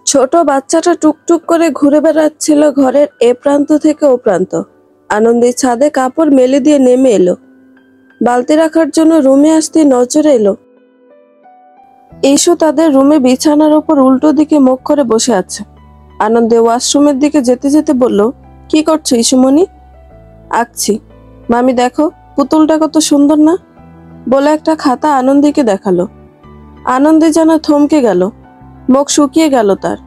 ছোট বাচ্চাটা টুকটুক করে ঘুরে বেড়াচ্ছিল ঘরের এ প্রান্ত থেকে ও প্রান্ত। আনন্দী ছাদে কাপড় মেলে দিয়ে নেমে এলো। বালতি রাখার জন্য রুমে আসতে নজরে এলো ইস্যু তাদের রুমে বিছানার উপর উল্টো দিকে মুখ করে বসে আছে। আনন্দে ওয়াশরুমের দিকে যেতে যেতে বলল, কি করছো ইস্যুমণি? আঁকছি। মামি দেখো, পুতুলটা কত সুন্দর না? বলে একটা খাতা আনন্দীকে দেখালো। আনন্দী যেন থমকে গেল, মুখ শুকিয়ে গেল তার।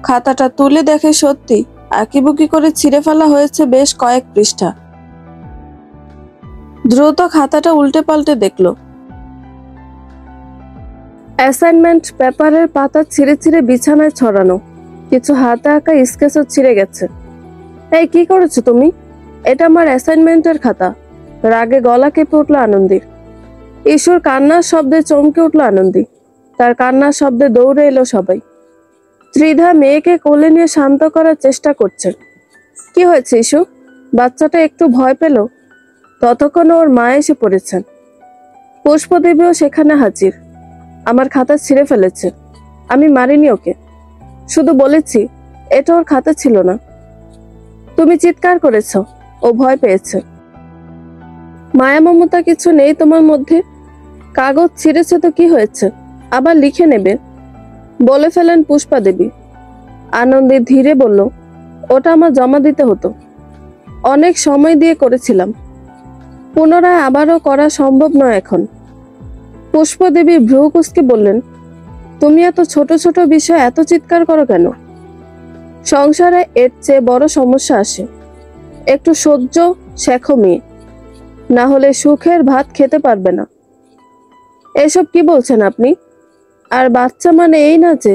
খাতাটা তুলে দেখে সত্যি আঁকিবুকি করে ছিঁড়ে ফেলা হয়েছে বেশ কয়েক পৃষ্ঠা। দ্রুত খাতাটা উল্টে পাল্টে দেখল। অ্যাসাইনমেন্ট পেপারের পাতা ছিঁড়ে ছিঁড়ে বিছানায় ছড়ানো, কিছু হাতে আঁকা স্কেচও ছিঁড়ে গেছে। এই কি করেছো তুমি? এটা আমার অ্যাসাইনমেন্টের খাতা। রাগে গলা কেঁপে উঠল আনন্দীর। ঈশ্বর কান্নার শব্দে চমকে উঠল আনন্দী। তার কান্নার শব্দে দৌড়ে এলো সবাই। ত্রিধা মেয়েকে কোলে নিয়ে শান্ত করার চেষ্টা করছে। কি হয়েছে ইস্যু? বাচ্চাটা একটু ভয় পেল। ততক্ষণ ওর মা এসে পড়েছেন। পুষ্পদেবীও সেখানে হাজির। আমার খাতা ছিঁড়ে ফেলেছে। আমি মারিনি ওকে, শুধু বলেছি এটা ওর খাতা ছিল না। তুমি চিৎকার করেছ, ও ভয় পেয়েছে। মায়া মমতা কিছু নেই তোমার মধ্যে? কাগজ ছিঁড়েছে তো কি হয়েছে, আবার লিখে নেবে, বলে ফেলেন পুষ্পা দেবী। আনন্দে ধীরে বলল, ওটা আমার জমা দিতে হতো। অনেক সময় দিয়ে করেছিলাম, পুনরায় আবারও করা সম্ভব নয় এখন। পুষ্পদেবী ভ্রু কুঁচকে বললেন, তুমি এত ছোট ছোট বিষয় এত চিৎকার করো কেন? সংসারে এর চেয়ে বড় সমস্যা আসে। একটু সহ্য শেখো মেয়ে, না হলে সুখের ভাত খেতে পারবে না। এসব কি বলছেন আপনি? আর বাচ্চা মানে এই না যে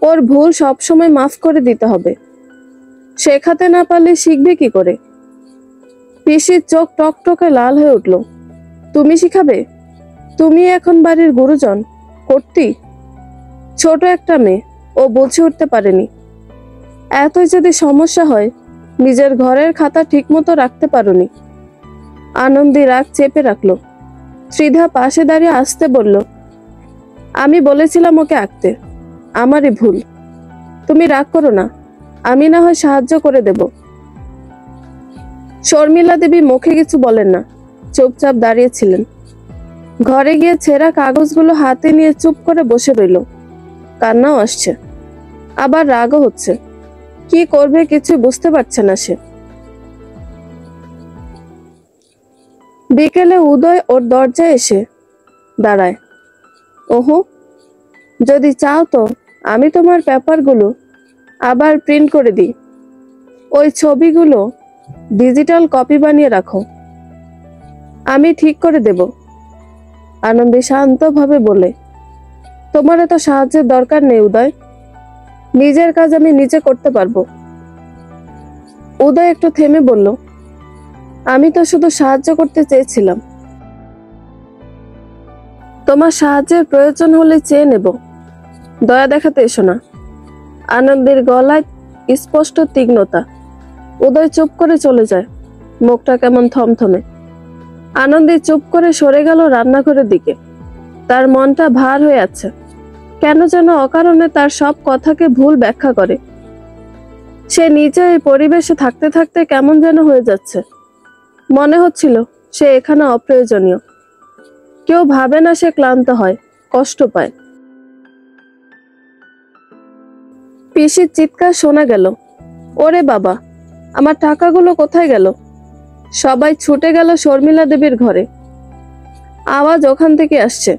ওর ভুল সবসময় মাফ করে দিতে হবে। শেখাতে না পারলে শিখবে কি করে? পিসির চোখ টকটকে লাল হয়ে উঠল। তুমি শিখাবে? তুমি এখন বাড়ির গুরুজন, কর্ত্রী। ছোট একটা মেয়ে, ও বুঝে উঠতে পারেনি। এতই যদি সমস্যা হয়, নিজের ঘরের খাতা ঠিকমতো রাখতে পারোনি। আনন্দী রাগ চেপে রাখলো। ত্রিধা পাশে দাঁড়িয়ে আসতে বলল, আমি বলেছিলাম ওকে আঁকতে, আমারই ভুল। তুমি রাগ করো না, আমি না হয় সাহায্য করে দেব। শর্মিলা দেবী মুখে কিছু বলেন না, চুপচাপ দাঁড়িয়েছিলেন। ঘরে গিয়ে ছেঁড়া কাগজগুলো হাতে নিয়ে চুপ করে বসে রইল। কান্নাও আসছে, আবার রাগও হচ্ছে। কি করবে কিছু বুঝতে পারছে না সে। বিকেলে উদয় ওর দরজায় এসে দাঁড়ায়। ওহো, যদি চাও তো আমি তোমার পেপারগুলো আবার প্রিন্ট করে দিই। ওই ছবিগুলো ডিজিটাল কপি বানিয়ে রাখো, আমি ঠিক করে দেব। আনন্দী শান্তভাবে বলে, তোমার এত সাহায্যের দরকার নেই উদয়, নিজের কাজ আমি নিজে করতে পারবো। উদয় একটু থেমে বলল, আমি তো শুধু সাহায্য করতে চেয়েছিলাম। তোমার সাহায্যের প্রয়োজন হলে চেয়ে নেব, দয়া দেখাতে এসো না। আনন্দের গলায় স্পষ্ট তীক্ষ্ণতা। উদয় চুপ করে চলে যায়, মুখটা কেমন থমথমে। আনন্দী চুপ করে সরে গেল রান্নাঘরের দিকে। তার মনটা ভার হয়ে আছে। কেন যেন অকারণে তার সব কথাকে ভুল ব্যাখ্যা করে। সে নিজে এই পরিবেশে থাকতে থাকতে কেমন যেন হয়ে যাচ্ছে। মনে হচ্ছিল সে এখানে অপ্রয়োজনীয়। কেউ ভাবে না সে ক্লান্ত হয়, কষ্ট পায়। পিসির চিৎকার শোনা গেল, ওরে বাবা, আমার টাকাগুলো কোথায় গেল? সবাই ছুটে গেল শর্মিলা দেবীর ঘরে। আওয়াজ ওখান থেকে আসছে।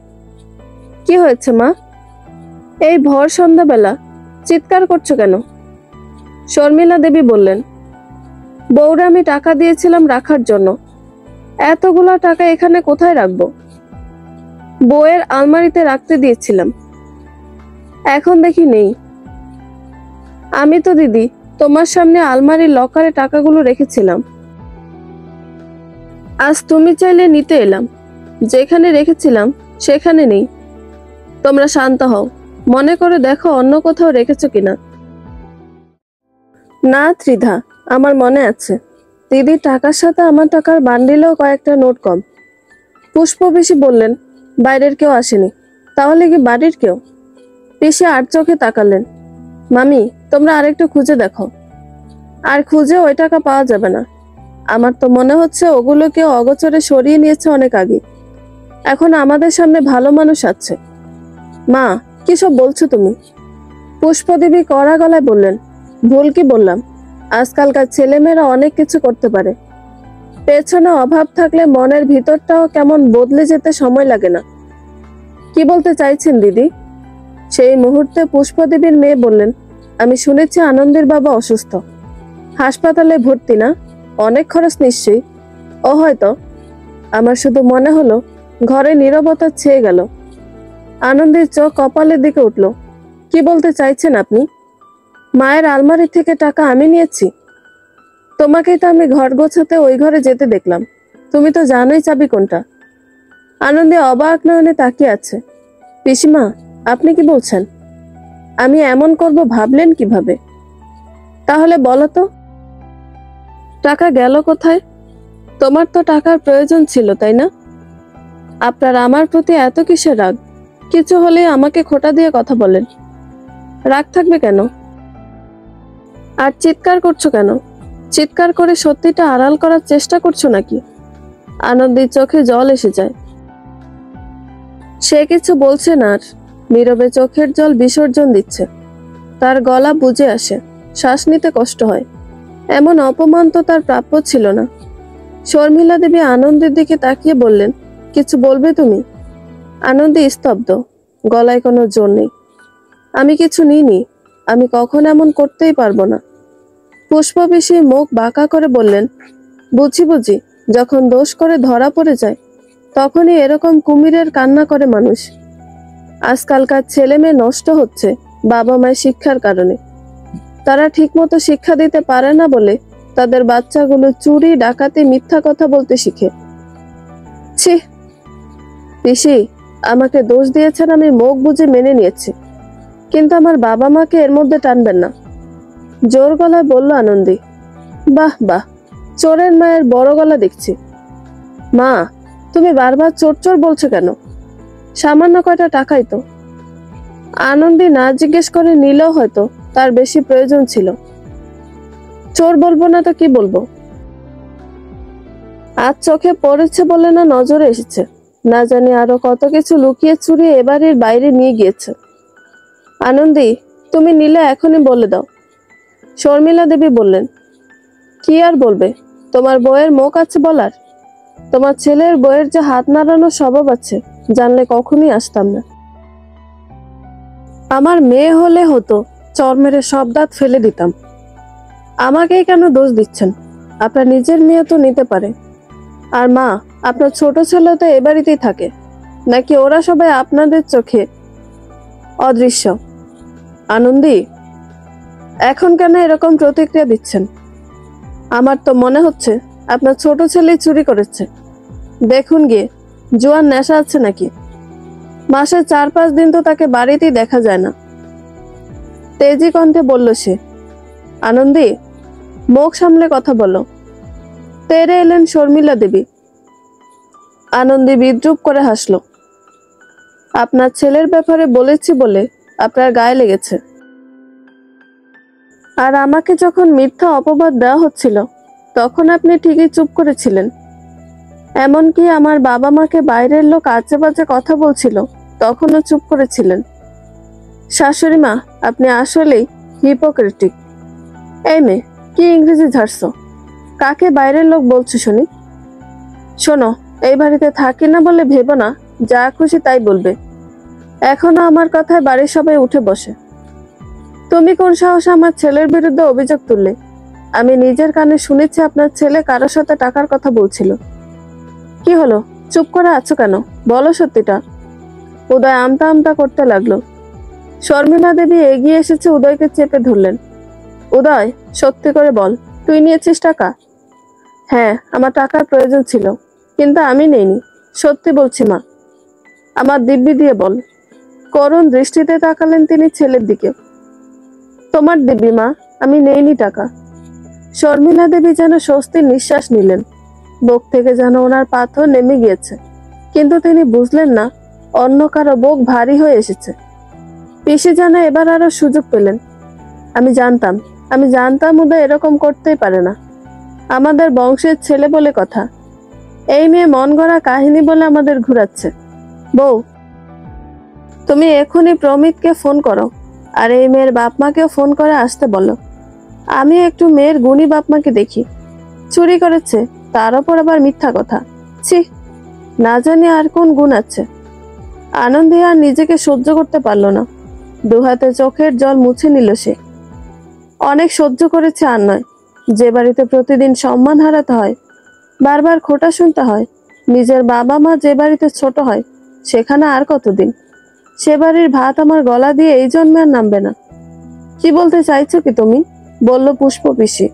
কি হয়েছে মা? এই ভর সন্ধ্যাবেলা চিৎকার করছো কেন? শর্মিলা দেবী বললেন, বউরে আমি টাকা দিয়েছিলাম রাখার জন্য, এতগুলো টাকা এখানে কোথায় রাখবো? বউয়ের আলমারিতে রাখতে দিয়েছিলাম, এখন দেখি নেই। আমি তো দিদি তোমার সামনে আলমারির লকারে টাকাগুলো রেখেছিলাম, আজ তুমি চাইলে নিতে এলাম, যেখানে রেখেছিলাম সেখানে নেই। তোমরা শান্ত হও, মনে করে দেখো অন্য কোথাও রেখেছো কিনা। না ত্রিধা, আমার মনে আছে। দিদির টাকার সাথে আমার টাকার বান্ডিলেও কয়েকটা নোট কম। পুষ্প পিসি বললেন, বাইরের কেউ আসেনি, তাহলে কি বাড়ির কেউ? পিসি আর চোখে তাকালেন। মামি, তোমরা আরেকটু খুঁজে দেখো। আর খুঁজে ওই টাকা পাওয়া যাবে না। আমার তো মনে হচ্ছে ওগুলো কেউ অগোচরে সরিয়ে নিয়েছে অনেক আগে। এখন আমাদের সামনে ভালো মানুষ আছে। মা, কি সব বলছো তুমি? পুষ্পদেবী কড়া গলায় বললেন, ভুল কি বললাম? আজকালকার ছেলেমেয়েরা অনেক কিছু করতে পারে। পেছনে অভাব থাকলে মনের ভিতরটাও কেমন বদলে যেতে সময় লাগে না। কি বলতে চাইছেন দিদি? সেই মুহূর্তে পুষ্পদেবীর মেয়ে বললেন, আমি শুনেছি আনন্দের বাবা অসুস্থ, হাসপাতালে ভর্তি না? অনেক খরচ নিশ্চয়ই। ও হয়তো। আমার শুধু মনে হলো ঘরে নীরবতা ছেয়ে গেল। আনন্দের চোখ কপালের দিকে উঠল। কি বলতে চাইছেন আপনি? মায়ের আলমারি থেকে টাকা আমি নিয়েছি? তোমাকেই তো আমি ঘর গোছাতে ওই ঘরে যেতে দেখলাম। তুমি তো জানোই চাবি কোনটা। আনন্দে অবাক নয়নে তাকিয়ে আছে। পিসিমা, আপনি কি বলছেন? আমি এমন করব ভাবলেন কিভাবে? তাহলে বলো তো, টাকা গেল কোথায়? তোমার তো টাকার প্রয়োজন ছিল, তাই না? আপনার আমার প্রতি এত কিসের রাগ? কিছু হলে আমাকে খোঁটা দিয়ে কথা বলেন। রাগ থাকবে কেন? আর চিৎকার করছো কেন? চিৎকার করে সত্যিটা আড়াল করার চেষ্টা করছো নাকি? আনন্দের চোখে জল এসে যায়। সে কিছু বলছে না আর, নীরবে চোখের জল বিসর্জন দিচ্ছে। তার গলা বুজে আসে, শ্বাস নিতে কষ্ট হয়। এমন অপমান তো তার প্রাপ্য ছিল না। শর্মিলা দেবী আনন্দের দিকে তাকিয়ে বললেন, কিছু বলবে তুমি? আনন্দী স্তব্ধ, গলায় কোনো জোর নেই। আমি কিছু নিইনি, আমি কখন এমন করতেই পারবো না। পুষ্প বেশি মুখ বাঁকা করে বললেন, বুঝি বুঝি, যখন দোষ করে ধরা পড়ে যায় তখনই এরকম কুমিরের কান্না করে মানুষ। আজকালকার ছেলে মেয়ে নষ্ট হচ্ছে বাবা মায়ের শিক্ষার কারণে। তারা ঠিকমতো শিক্ষা দিতে পারে না বলে তাদের বাচ্চাগুলো চুরি ডাকাতি মিথ্যা কথা বলতে শিখে। ছি! পিসি, আমাকে দোষ দিয়েছেন, আমি মুখ বুঝে মেনে নিয়েছি, কিন্তু আমার বাবা মাকে এর মধ্যে টানবেন না। জোর গলায় বলল আনন্দী। বাহ বাহ, চোরের মায়ের বড় গলা দেখছি। মা, তুমি বারবার চোর চোর বলছো কেন? সামান্য কয়টা টাকাই তো। আনন্দী না জিজ্ঞেস করে নিলেও হয়তো তার বেশি প্রয়োজন ছিল। চোর বলবো না তো কি বলবো? আজ চোখে পড়েছে বলে না নজরে এসেছে, না জানি আরো কত কিছু লুকিয়ে চুরিয়ে এবারের বাইরে নিয়ে গিয়েছে। আনন্দী, তুমি নিলে এখনই বলে দাও। শর্মিলা দেবী বললেন, কি আর বলবে? তোমার বউয়ের মুখ আছে বলার? তোমার ছেলের বউয়ের যে হাত নাড়ানোর স্বভাব আছে, জানলে কখনই আসতাম না। আমার মেয়ে হলে হতো চর মেরে সব দাঁত ফেলে দিতাম। আমাকেই কেন দোষ দিচ্ছেন? আপনার নিজের মেয়ে তো নিতে পারে। আর মা, আপনার ছোট ছেলে তো এ বাড়িতেই থাকে, নাকি ওরা সবাই আপনাদের চোখে অদৃশ্য? আনন্দী, এখন কেন এরকম প্রতিক্রিয়া দিচ্ছেন? আমার তো মনে হচ্ছে আপনার ছোট ছেলেই চুরি করেছে। দেখুন গিয়ে, জুয়ার নেশা আছে নাকি? মাসে 4-5 দিন তো তাকে বাড়িতেই দেখা যায় না। তেজি কণ্ঠে বলল সে। আনন্দী, মুখ সামলে কথা বলো। তেরে এলেন শর্মিলা দেবী। আনন্দী বিদ্রুপ করে হাসল। আপনার ছেলের ব্যাপারে বলেছি বলে আপনার গায়ে লেগেছে। আর আমাকে যখন মিথ্যা অপবাদ দেওয়া হচ্ছিল তখন আপনি ঠিকই চুপ করেছিলেন। এমনকি আমার বাবা মাকে বাইরের লোক আজে বাজে কথা বলছিল তখনও চুপ করেছিলেন। শাশুড়ি মা, আপনি আসলেই হিপোক্রেটিক। এই মেয়ে, কি ইংরেজি ঝাড়ছো? কাকে বাইরের লোক বলছো শুনি? শোনো, এই বাড়িতে থাকি না বলে ভেবো না যা খুশি তাই বলবে। এখনো আমার কথায় বাড়ির সবাই উঠে বসে। তুমি কোন সাহসে আমার ছেলের বিরুদ্ধে অভিযোগ তুললে? আমি নিজের কানে শুনেছি আপনার ছেলে কারোর সাথে টাকার কথা বলছিল। কি হলো, চুপ করে আছো কেন? বলো সত্যিটা। উদয় আমতা আমতা করতে লাগলো। শর্মিলা দেবী এগিয়ে এসেছে উদয়কে চেপে ধরলেন। উদয়, সত্যি করে বল, তুই নিয়েছিস টাকা? হ্যাঁ, আমার টাকার প্রয়োজন ছিল, কিন্তু আমি নেইনি। সত্যি বলছি মা। আমার দিব্যি দিয়ে বল। করুণ দৃষ্টিতে তাকালেন তিনি ছেলের দিকে। তোমার দিব্যি মা, আমি নেইনি টাকা। শর্মিলা দেবী যেন স্বস্তির নিঃশ্বাস নিলেন। বুক থেকে যেন ওনার পাথর নেমে গিয়েছে, কিন্তু তিনি বুঝলেন না অন্য কারো বুক ভারী হয়ে এসেছে। পিসি যেন এবার আরো সুযোগ পেলেন। আমি জানতাম আমি জানতাম উদয় এরকম করতেই পারে না। আমাদের বংশের ছেলে বলে কথা। এই মেয়ে মন গড়া কাহিনী বলে আমাদের ঘুরাচ্ছে। বউ, তুমি এখনই প্রমিতকে ফোন করো, আর এই মেয়ের বাপ মাকেও ফোন করে আসতে বলো। আমি একটু মেয়ের গুণী বাপ মাকে দেখি। চুরি করেছে, তার ওপর আবার মিথ্যা কথা। ছি, না জানি আর কোন গুণ আছে। আনন্দে আর নিজেকে সহ্য করতে পারল না। দুহাতে চোখের জল মুছে নিল সে। অনেক সহ্য করেছে, আর নয়। যে বাড়িতে প্রতিদিন সম্মান হারাতে হয়, বারবার খোঁটা শুনতে হয়, নিজের বাবা মা যে বাড়িতে ছোট হয়, সেখানে আর কতদিন? সে বাড়ির ভাত আমার গলা দিয়ে এই জন্মে আর নামবে না। কি বলতে চাইছো কি তুমি? বলল পুষ্প পিসি।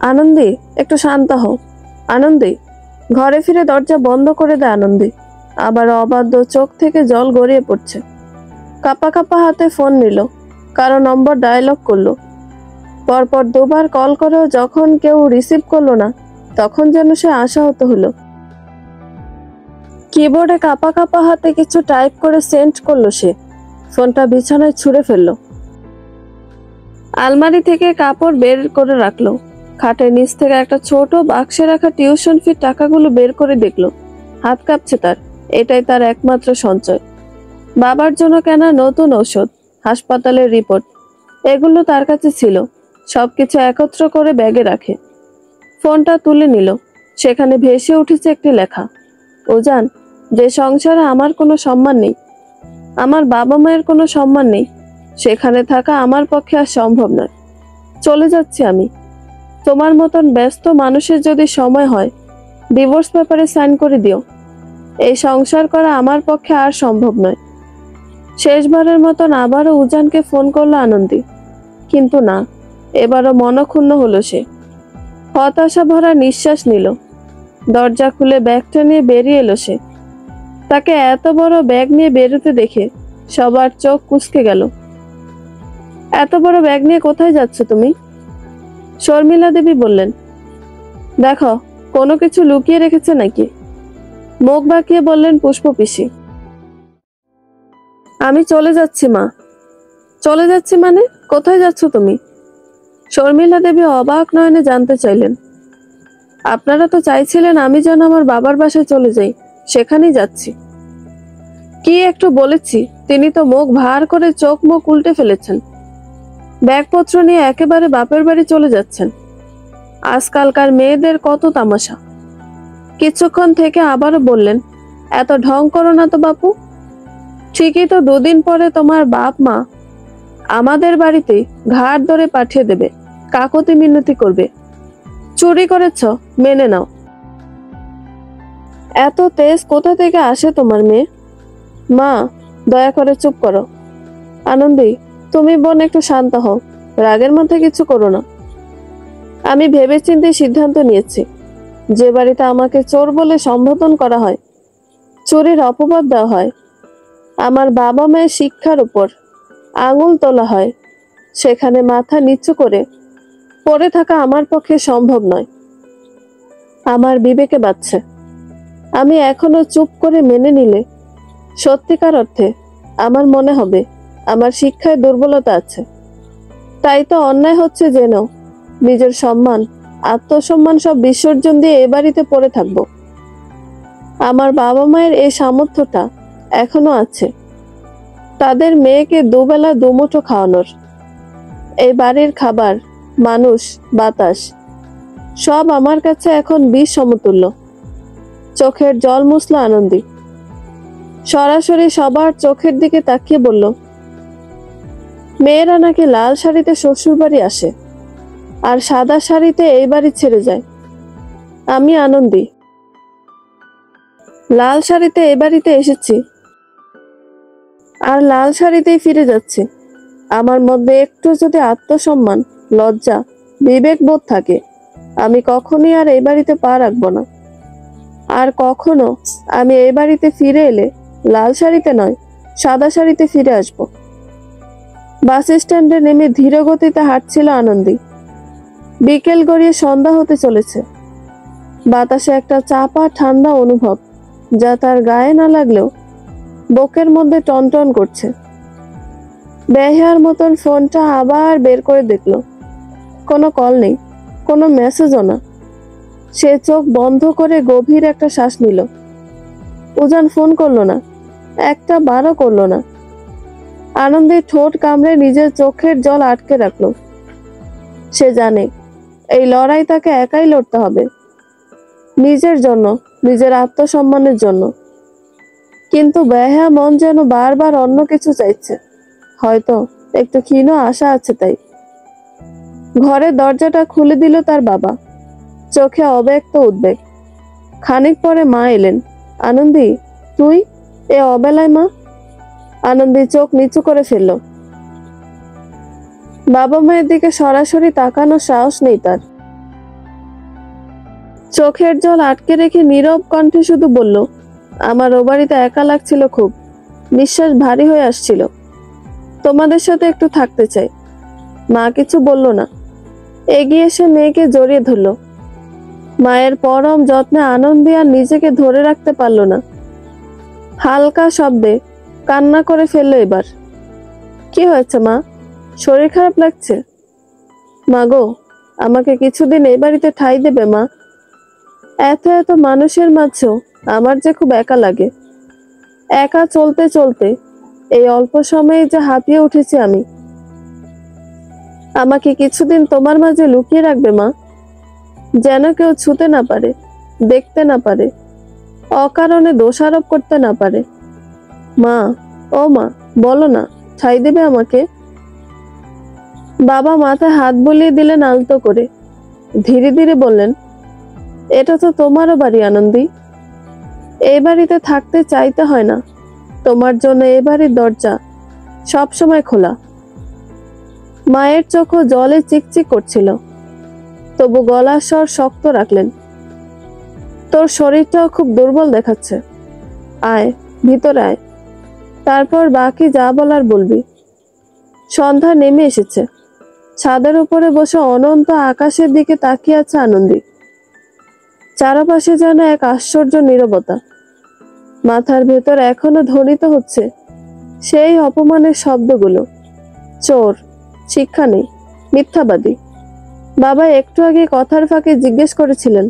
আনন্দী, একটু শান্ত হও। আনন্দী, ঘরে ফিরে দরজা বন্ধ করে দেয় আনন্দী। আবার অবাধ্য চোখ থেকে জল গড়িয়ে পড়ছে। কাপা কাপা হাতে ফোন নিল, কারো নম্বর ডায়ালগ করলো। পরপর দুবার কল করেও যখন কেউ রিসিভ করলো না, তখন যেন সে আশাহত হলো। কিবোর্ডে কাপা কাপা হাতে কিছু টাইপ করে সেন্ড করলো সে। ফোনটা বিছানায় ছুঁড়ে ফেললো। আলমারি থেকে কাপড় বের করে রাখলো। খাটের নিচ থেকে একটা ছোট বাক্সে রাখা টিউশন ফির টাকাগুলো বের করে দেখলো। হাত কাঁপছে তার। এটাই তার একমাত্র সঞ্চয়। বাবার জন্য কেনা নতুন ঔষধ, হাসপাতালের রিপোর্ট, এগুলো তার কাছে ছিল। সবকিছু একত্র করে ব্যাগে রাখে। ফোনটা তুলে নিল। সেখানে ভেসে উঠেছে একটি লেখা। ওজান, যে সংসারে আমার কোনো সম্মান নেই, আমার বাবা মায়ের কোনো সম্মান নেই, সেখানে থাকা আমার পক্ষে আর সম্ভব নয়। চলে যাচ্ছি আমি। তোমার মতন ব্যস্ত মানুষের যদি সময় হয়, ডিভোর্স পেপারে সাইন করে দিও। এই সংসার করা আমার পক্ষে আর সম্ভব নয়। শেষবারের মতন আবারও উজানকে ফোন করলো আনন্দী, কিন্তু না, এবারও মনক্ষুণ্ণ হলো সে। হতাশা ভরা নিঃশ্বাস নিল। দরজা খুলে ব্যাগটা নিয়ে বেরিয়ে এলো সে। তাকে এত বড় ব্যাগ নিয়ে বেরোতে দেখে সবার চোখ কুঁচকে গেল। এত বড় ব্যাগ নিয়ে কোথায় যাচ্ছ তুমি? শর্মিলা দেবী বললেন। দেখো, কোনো কিছু লুকিয়ে রেখেছে নাকি? মুখ বাঁকিয়ে বললেন পুষ্প পিসি। আমি চলে যাচ্ছি মা। চলে যাচ্ছি মানে? কোথায় যাচ্ছ তুমি? শর্মিলা দেবী অবাক নয়নে জানতে চাইলেন। আপনারা তো চাইছিলেন আমি যেন আমার বাবার বাসায় চলে যাই, সেখানেই যাচ্ছি। কি একটু বলেছি, তিনি তো মুখ ভার করে চোখ মুখ উল্টে ফেলেছেন। ব্যাগপত্র নিয়ে একেবারে বাপের বাড়ি চলে যাচ্ছেন। আজকালকার মেয়েদের কত তামাশা। কিছুক্ষণ থেকে আবারও বললেন, এত ঢং করো না তো বাপু। ঠিকই তো, দুদিন পরে তোমার বাপ মা আমাদের বাড়িতে ঘাড় ধরে পাঠিয়ে দেবে, কাকতি মিনতি করবে। চুরি করেছ, মেনে নাও। এত তেজ কোথা থেকে আসে তোমার মেয়ে? মা, দয়া করে চুপ করো। আনন্দী, তুমি বোন একটু শান্ত হও, রাগের মধ্যে কিছু করো না। আমি ভেবেচিন্তে সিদ্ধান্ত নিয়েছি। যে বাড়িতে আমাকে চোর বলে সম্বোধন করা হয়, চোরের অপবাদ দেওয়া হয়, আমার বাবা মায়ের শিক্ষার উপর আঙুল তোলা হয়, সেখানে মাথা নিচু করে পড়ে থাকা আমার পক্ষে সম্ভব নয়। আমার বিবেকে বাজছে। আমি এখনো চুপ করে মেনে নিলে সত্যিকার অর্থে আমার মনে হবে আমার শিক্ষায় দুর্বলতা আছে। তাই তো অন্যায় হচ্ছে যেন নিজের সম্মান, আত্মসম্মান সব বিসর্জন দিয়ে এ বাড়িতে পড়ে থাকবো। আমার বাবা মায়ের এই সামর্থ্যটা এখনো আছে, তাদের মেয়েকে দুবেলা দুমুঠো খাওয়ানোর। এই বাড়ির খাবার, মানুষ, বাতাস সব আমার কাছে এখন বিষ সমতুল্য। চোখের জল মুছল আনন্দী। সরাসরি সবার চোখের দিকে তাকিয়ে বলল, মেয়েরা নাকি লাল শাড়িতে শ্বশুর বাড়ি আসে, আর সাদা শাড়িতে এই বাড়ি ছেড়ে যায়। আমি আনন্দী, লাল শাড়িতে এই বাড়িতে এসেছি, আর লাল শাড়িতেই ফিরে যাচ্ছি। আমার মধ্যে একটু যদি আত্মসম্মান, লজ্জা, বিবেক বোধ থাকে, আমি কখনই আর এই বাড়িতে পা রাখবো না। আর কখনো আমি এই বাড়িতে ফিরে এলে লাল শাড়িতে নয়, সাদা শাড়িতে ফিরে আসব। বাস স্ট্যান্ডে নেমে ধীর গতিতে হাঁটছিল আনন্দী। বিকেল গড়িয়ে সন্ধ্যা হতে চলেছে। বাতাসে একটা চাপা ঠান্ডা অনুভব, যা তার গায়ে না লাগলেও বুকের মধ্যে টনটন করছে। বেহায়ার মতন ফোনটা আবার বের করে দেখলো। কোনো কল নেই, কোনো মেসেজও না। সে চোখ বন্ধ করে গভীর একটা শ্বাস নিল। উজান ফোন করলো না, একটা বারও করলো না। আনন্দে ঠোঁট কামড়ে নিজের চোখের জল আটকে রাখলো। সে জানে এই লড়াই তাকে একাই লড়তে হবে, নিজের জন্য, নিজের আত্মসম্মানের জন্য। কিন্তু বেহায়া মন যেন বারবার অন্য কিছু চাইছে, হয়তো একটু ক্ষীণ আশা আছে তাই। ঘরের দরজাটা খুলে দিল তার বাবা, চোখে অব্যক্ত উদ্বেগ। খানিক পরে মা এলেন। আনন্দী, তুই এ অবেলায় মা? আনন্দী চোখ নিচু করে ফেলল। বাবা মায়ের দিকে সরাসরি তাকানোর সাহস নেই তার। চোখের জল আটকে রেখে নীরব কণ্ঠে শুধু বলল, আমার ও বাড়িতে একা লাগছিল খুব, নিঃশ্বাস ভারী হয়ে আসছিল, তোমাদের সাথে একটু থাকতে চাই। মা কিছু বলল না, এগিয়ে এসে মেয়েকে জড়িয়ে ধরল। মায়ের পরম যত্নে আনন্দী আর নিজেকে ধরে রাখতে পারল না। হালকা শব্দে কান্না করে ফেললো এবার। কি হয়েছে মা, শরীর খারাপ লাগছে? মা গো, আমাকে কিছুদিন এই বাড়িতে ঠাঁই দেবে মা? এত এত মানুষের মাঝেও আমার যে খুব একা লাগে। একা চলতে চলতে এই অল্প সময়ে যে হাঁপিয়ে উঠেছি আমি। আমাকে কিছুদিন তোমার মাঝে লুকিয়ে রাখবে মা, যেন কেউ ছুতে না পারে, দেখতে না পারে, অকারণে দোষারোপ করতে না পারে। মা, ও মা, বলো না, ঠাঁই দেবে আমাকে? বাবা মাথায় হাত বুলিয়ে দিলেন আলতো করে। ধীরে ধীরে বললেন, এটা তো তোমারও বাড়ি আনন্দী, এই বাড়িতে থাকতে চাইতে হয় না। তোমার জন্য এই বাড়ির দরজা সব সময় খোলা। মায়ের চোখও জলে চিকচিক করছিল, তবু গলার স্বর শক্ত রাখলেন। তোর শরীরটাও খুব দুর্বল দেখাচ্ছে, আয় ভিতরে আয়, তারপর বাকি যা বলার বলবি। সন্ধ্যা নেমে এসেছে। ছাদের উপরে বসে অনন্ত আকাশের দিকে তাকিয়ে আছে আনন্দী। চারপাশে যেন এক আশ্চর্য নীরবতা। মাথার ভেতর এখনো ধ্বনিত হচ্ছে সেই অপমানের শব্দগুলো। চোর, শিক্ষা নেই, মিথ্যাবাদী। বাবা একটু আগে কথার ফাঁকে জিজ্ঞেস করেছিলেন,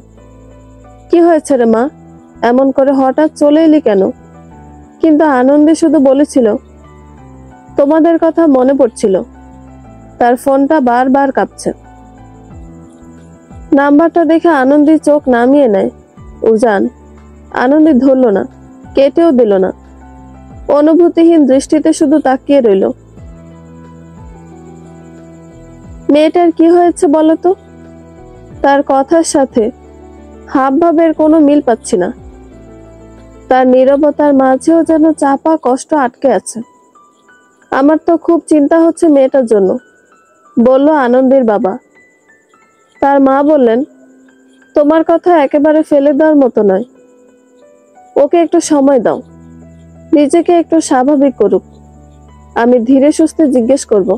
কি হয়েছে রে মা, এমন করে হঠাৎ চলে এলি কেন? কিন্তু আনন্দী শুধু বলেছিল, তোমাদের কথা মনে পড়ছিল। তার ফোনটা বারবার কাঁপছে। নাম্বারটা দেখে আনন্দী চোখ নামিয়ে নেয়। উজান। আনন্দী ধরল না, কেটেও দিল না, অনুভূতিহীন দৃষ্টিতে শুধু তাকিয়ে রইল। মেয়েটার কি হয়েছে বলতো? তার কথার সাথে হাবভাবের কোনো মিল পাচ্ছি না। তার নীরবতার মাঝেও যেন চাপা কষ্ট আটকে আছে। আমার তো খুব চিন্তা হচ্ছে মেয়েটার জন্য, বলল আনন্দীর বাবা। তার মা বললেন, তোমার কথা একেবারে ফেলে দেওয়ার মতো নয়, ওকে একটু সময় দাও, নিজেকে একটু স্বাভাবিক করুক, আমি ধীরে সুস্থে জিজ্ঞেস করব।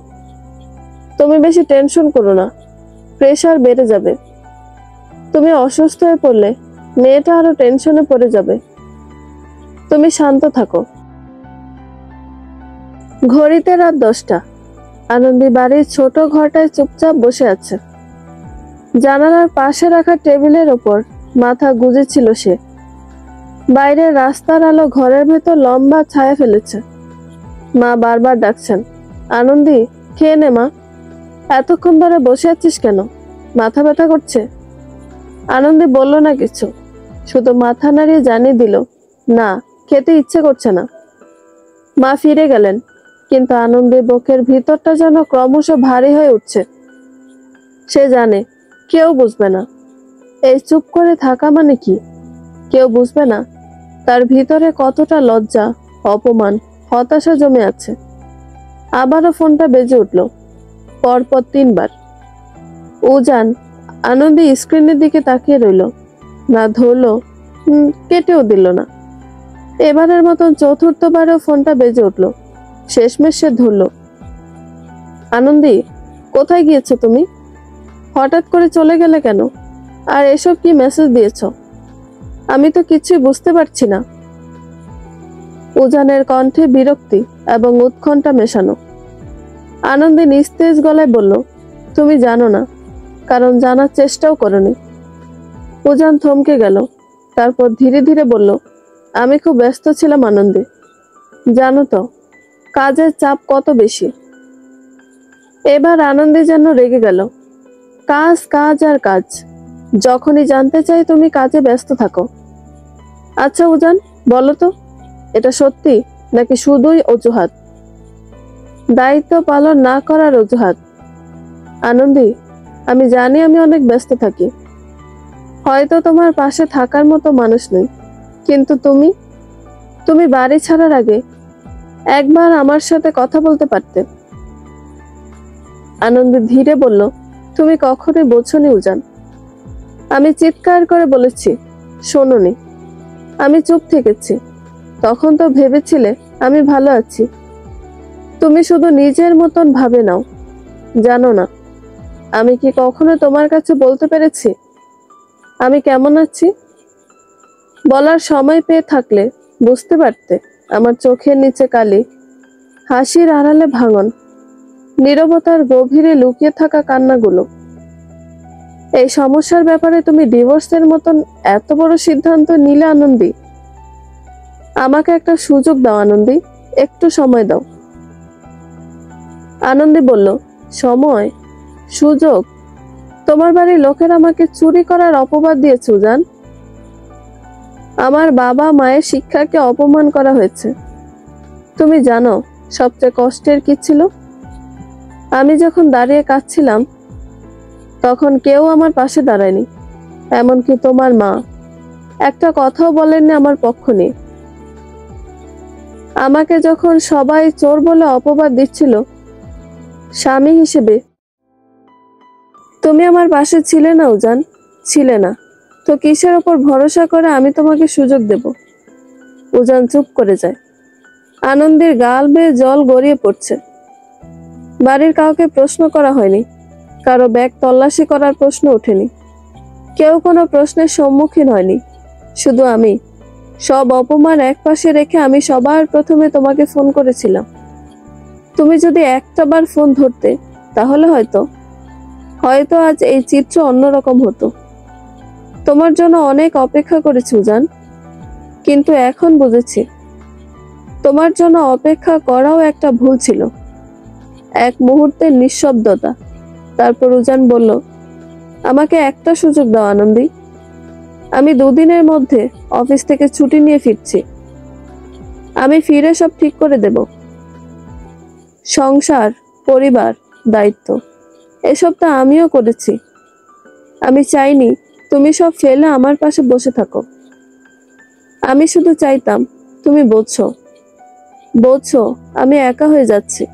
তুমি বেশি টেনশন করো না, প্রেশার বেড়ে যাবে। তুমি অসুস্থ হয়ে পড়লে মেয়েটা আরো টেনশনে পড়ে যাবে। তুমি শান্ত থাকো। ঘড়িতে রাত 10টা। আনন্দী বাড়ির ছোট ঘরটায় চুপচাপ বসে আছে। জানালার পাশে রাখা টেবিলের ওপর মাথা গুজেছিল সে। বাইরের রাস্তার আলো ঘরের ভেতর লম্বা ছায়া ফেলেছে। মা বারবার ডাকছেন, আনন্দী, খেয়ে নে মা। এতক্ষণ ধরে বসে আছিস কেন, মাথা ব্যথা করছে? আনন্দী বলল না কিছু, শুধু মাথা নাড়িয়ে জানিয়ে দিল, না, খেতে ইচ্ছে করছে না। মা ফিরে গেলেন, কিন্তু আনন্দীর বুকের ভিতরটা যেন ক্রমশ ভারী হয়ে উঠছে। সে জানে কেউ বুঝবে না এই চুপ করে থাকা মানে কি। কেউ বুঝবে না তার ভিতরে কতটা লজ্জা, অপমান, হতাশা জমে আছে। আবারও ফোনটা বেজে উঠল, পরপর 3বার। উজান। আনন্দী স্ক্রিনের দিকে তাকিয়ে রইল, না ধরলো, কেটেও দিল না। এবারের মতন চতুর্থবারেও ফোনটা বেজে উঠল। শেষমেশ সে ধরল। আনন্দী, কোথায় গিয়েছো তুমি? হঠাৎ করে চলে গেলে কেন? আর এসব কি মেসেজ দিয়েছ? আমি তো কিছুই বুঝতে পারছি না। উজানের কণ্ঠে বিরক্তি এবং উৎকণ্ঠা মেশানো। আনন্দী নিস্তেজ গলায় বলল, তুমি জানো না, কারণ জানার চেষ্টাও করনি। উজান থমকে গেল, তারপর ধীরে ধীরে বলল, আমি খুব ব্যস্ত ছিলাম আনন্দী। জানো তো কাজের চাপ কত বেশি। এবার আনন্দী যেন রেগে গেল। কাজ কাজ আর কাজ, যখনই জানতে চাই তুমি কাজে ব্যস্ত থাকো। আচ্ছা উজান, বলো তো, এটা সত্যি নাকি শুধুই অজুহাত, দায়িত্ব পালন না করার অজুহাত? আনন্দী, আমি জানি আমি অনেক ব্যস্ত থাকি, হয়তো তোমার পাশে থাকার মতো মানুষ নেই, কিন্তু তুমি বাড়ি ছাড়ার আগে একবার আমার সাথে কথা বলতে পারতে। আনন্দী ধীরে বলল, তুমি কখনোই বোঝনি উজান। আমি চিৎকার করে বলেছি, শোনোনি। আমি চুপ থেকেছি, তখন তো ভেবেছিলে আমি ভালো আছি। তুমি শুধু নিজের মতন ভাবে নাও। জানো না আমি কি কখনো তোমার কাছে বলতে পেরেছি আমি কেমন আছি? বলার সময় পেয়ে থাকলে বুঝতে পারতে আমার চোখের নিচে কালি, হাসির আড়ালে ভাঙন, নীরবতার গভীরে লুকিয়ে থাকা কান্নাগুলো। এই সমস্যার ব্যাপারে তুমি ডিভোর্সের মতন এত বড় সিদ্ধান্ত নিলে আনন্দী। আমাকে একটা সুযোগ দাও আনন্দী, একটু সময় দাও। আনন্দী বলল, সময়, সুযোগ? তোমার বাড়ির লোকের আমাকে চুরি করার অপবাদ দিয়েছে উজান। আমার বাবা মায়ের শিক্ষাকে অপমান করা হয়েছে। তুমি জানো সবচেয়ে কষ্টের কি ছিল? আমি যখন দাঁড়িয়ে কাঁদছিলাম তখন কেউ আমার পাশে দাঁড়ায়নি, এমনকি তোমার মা একটা কথাও বলেননি আমার পক্ষ নিয়ে। আমাকে যখন সবাই চোর বলে অপবাদ দিচ্ছিল, স্বামী হিসেবে তুমি আমার পাশে ছিলে না উজান, ছিলে না। তো কিসের ওপর ভরসা করে আমি তোমাকে সুযোগ দেব? উজান চুপ করে যায়। আনন্দের গাল বেয়ে জল গড়িয়ে পড়ছে। বাড়ির কাউকে প্রশ্ন করা হয়নি, কারো ব্যাগ তল্লাশি করার প্রশ্ন ওঠেনি, কেউ কোনো প্রশ্নের সম্মুখীন হয়নি। শুধু আমি। সব অপমান একপাশে রেখে আমি সবার প্রথমে তোমাকে ফোন করেছিলাম। তুমি যদি একটা বার ফোন ধরতে, তাহলে হয়তো আজ এই চিত্র অন্যরকম হতো। তোমার জন্য অনেক অপেক্ষা করেছি উজান, কিন্তু এখন বুঝেছি তোমার জন্য অপেক্ষা করাও একটা ভুল ছিল। এক মুহূর্তের নিঃশব্দতা, তারপর উজান বলল, আমাকে একটা সুযোগ দাও আনন্দী। আমি 2 দিনের মধ্যে অফিস থেকে ছুটি নিয়ে ফিরছি। আমি ফিরে সব ঠিক করে দেব। সংসার, পরিবার, দায়িত্ব, এসব তো আমিও করেছি। আমি চাইনি তুমি সব ফেলে আমার পাশে বসে থাকো। আমি শুধু চাইতাম তুমি বোঝো আমি একা হয়ে যাচ্ছি।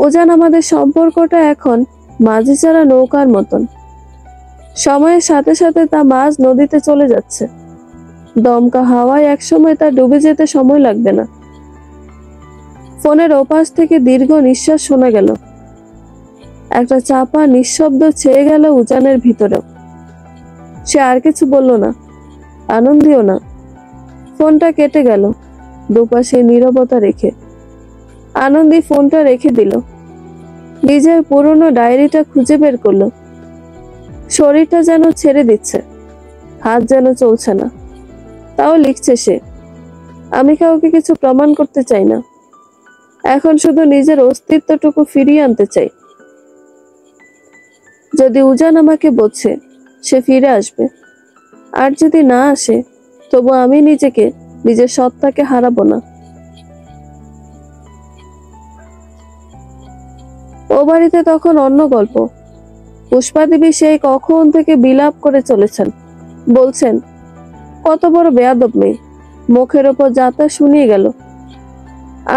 উজান, আমাদের সম্পর্কটা এখন মাঝি ছাড়া নৌকার মতন। সময়ের সাথে সাথে তা মাঝ নদীতে চলে যাচ্ছে। দমকা হাওয়ায় একসময় তা ডুবে যেতে সময় লাগবে না। ফোনের ওপাশ থেকে দীর্ঘ নিঃশ্বাস শোনা গেল। একটা চাপা নিঃশব্দ ছেয়ে গেল উজানের ভিতরেও। সে আর কিছু বলল না, আনন্দীও না। ফোনটা কেটে গেল, দুপাশে নীরবতা রেখে। আনন্দী ফোনটা রেখে দিল, নিজের পুরনো ডায়েরিটা খুঁজে বের করলো। শরীরটা যেন ছেড়ে দিচ্ছে, হাত যেন চলছে না। তাও লিখছে সে, আমি কাউকে কিছু প্রমাণ করতে চাই না, এখন শুধু নিজের অস্তিত্বটুকু ফিরিয়ে আনতে চাই। যদি উজান আমাকে বোঝে, সে ফিরে আসবে। আর যদি না আসে, তবু আমি নিজের সত্তাকে হারাবো না। ও বাড়িতে তখন অন্য গল্প। পুষ্পা দেবী সেই কখন থেকে বিলাপ করে চলেছেন, বলছেন কত বড় বেয়াদব মেয়ে, মুখের ওপর যাতা শুনিয়ে গেল।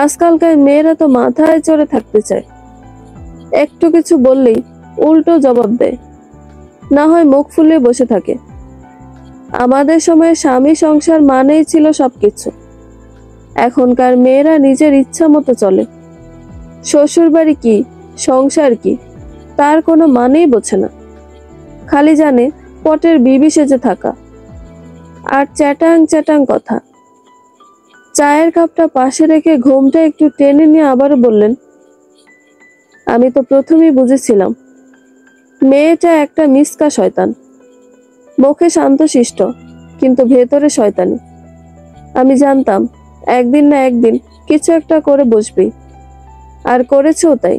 আজকালকার মেয়েরা তো মাথায় চড়ে থাকতে চায়, একটু কিছু বললেই উল্টো জবাব দেয়, না হয় মুখ ফুলিয়ে বসে থাকে। আমাদের সময় স্বামী সংসার মানেই ছিল সবকিছু। এখনকার মেয়েরা নিজের ইচ্ছা মতো চলে। শ্বশুর বাড়ি কি, সংসার কি, তার কোনো মানেই বোঝে না। খালি জানে পটের বিবি সেজে থাকা আর চ্যাটাং চ্যাটাং কথা। চায়ের কাপটা পাশে রেখে ঘুমটা একটু টেনে নিয়ে আবারও বললেন, আমি তো প্রথমেই বুঝেছিলাম মেয়েটা একটা মিসকা শয়তান। মুখে শান্তশিষ্ট, কিন্তু ভেতরে শয়তানি। আমি জানতাম একদিন না একদিন কিছু একটা করে বসবেই, আর করেছেও তাই।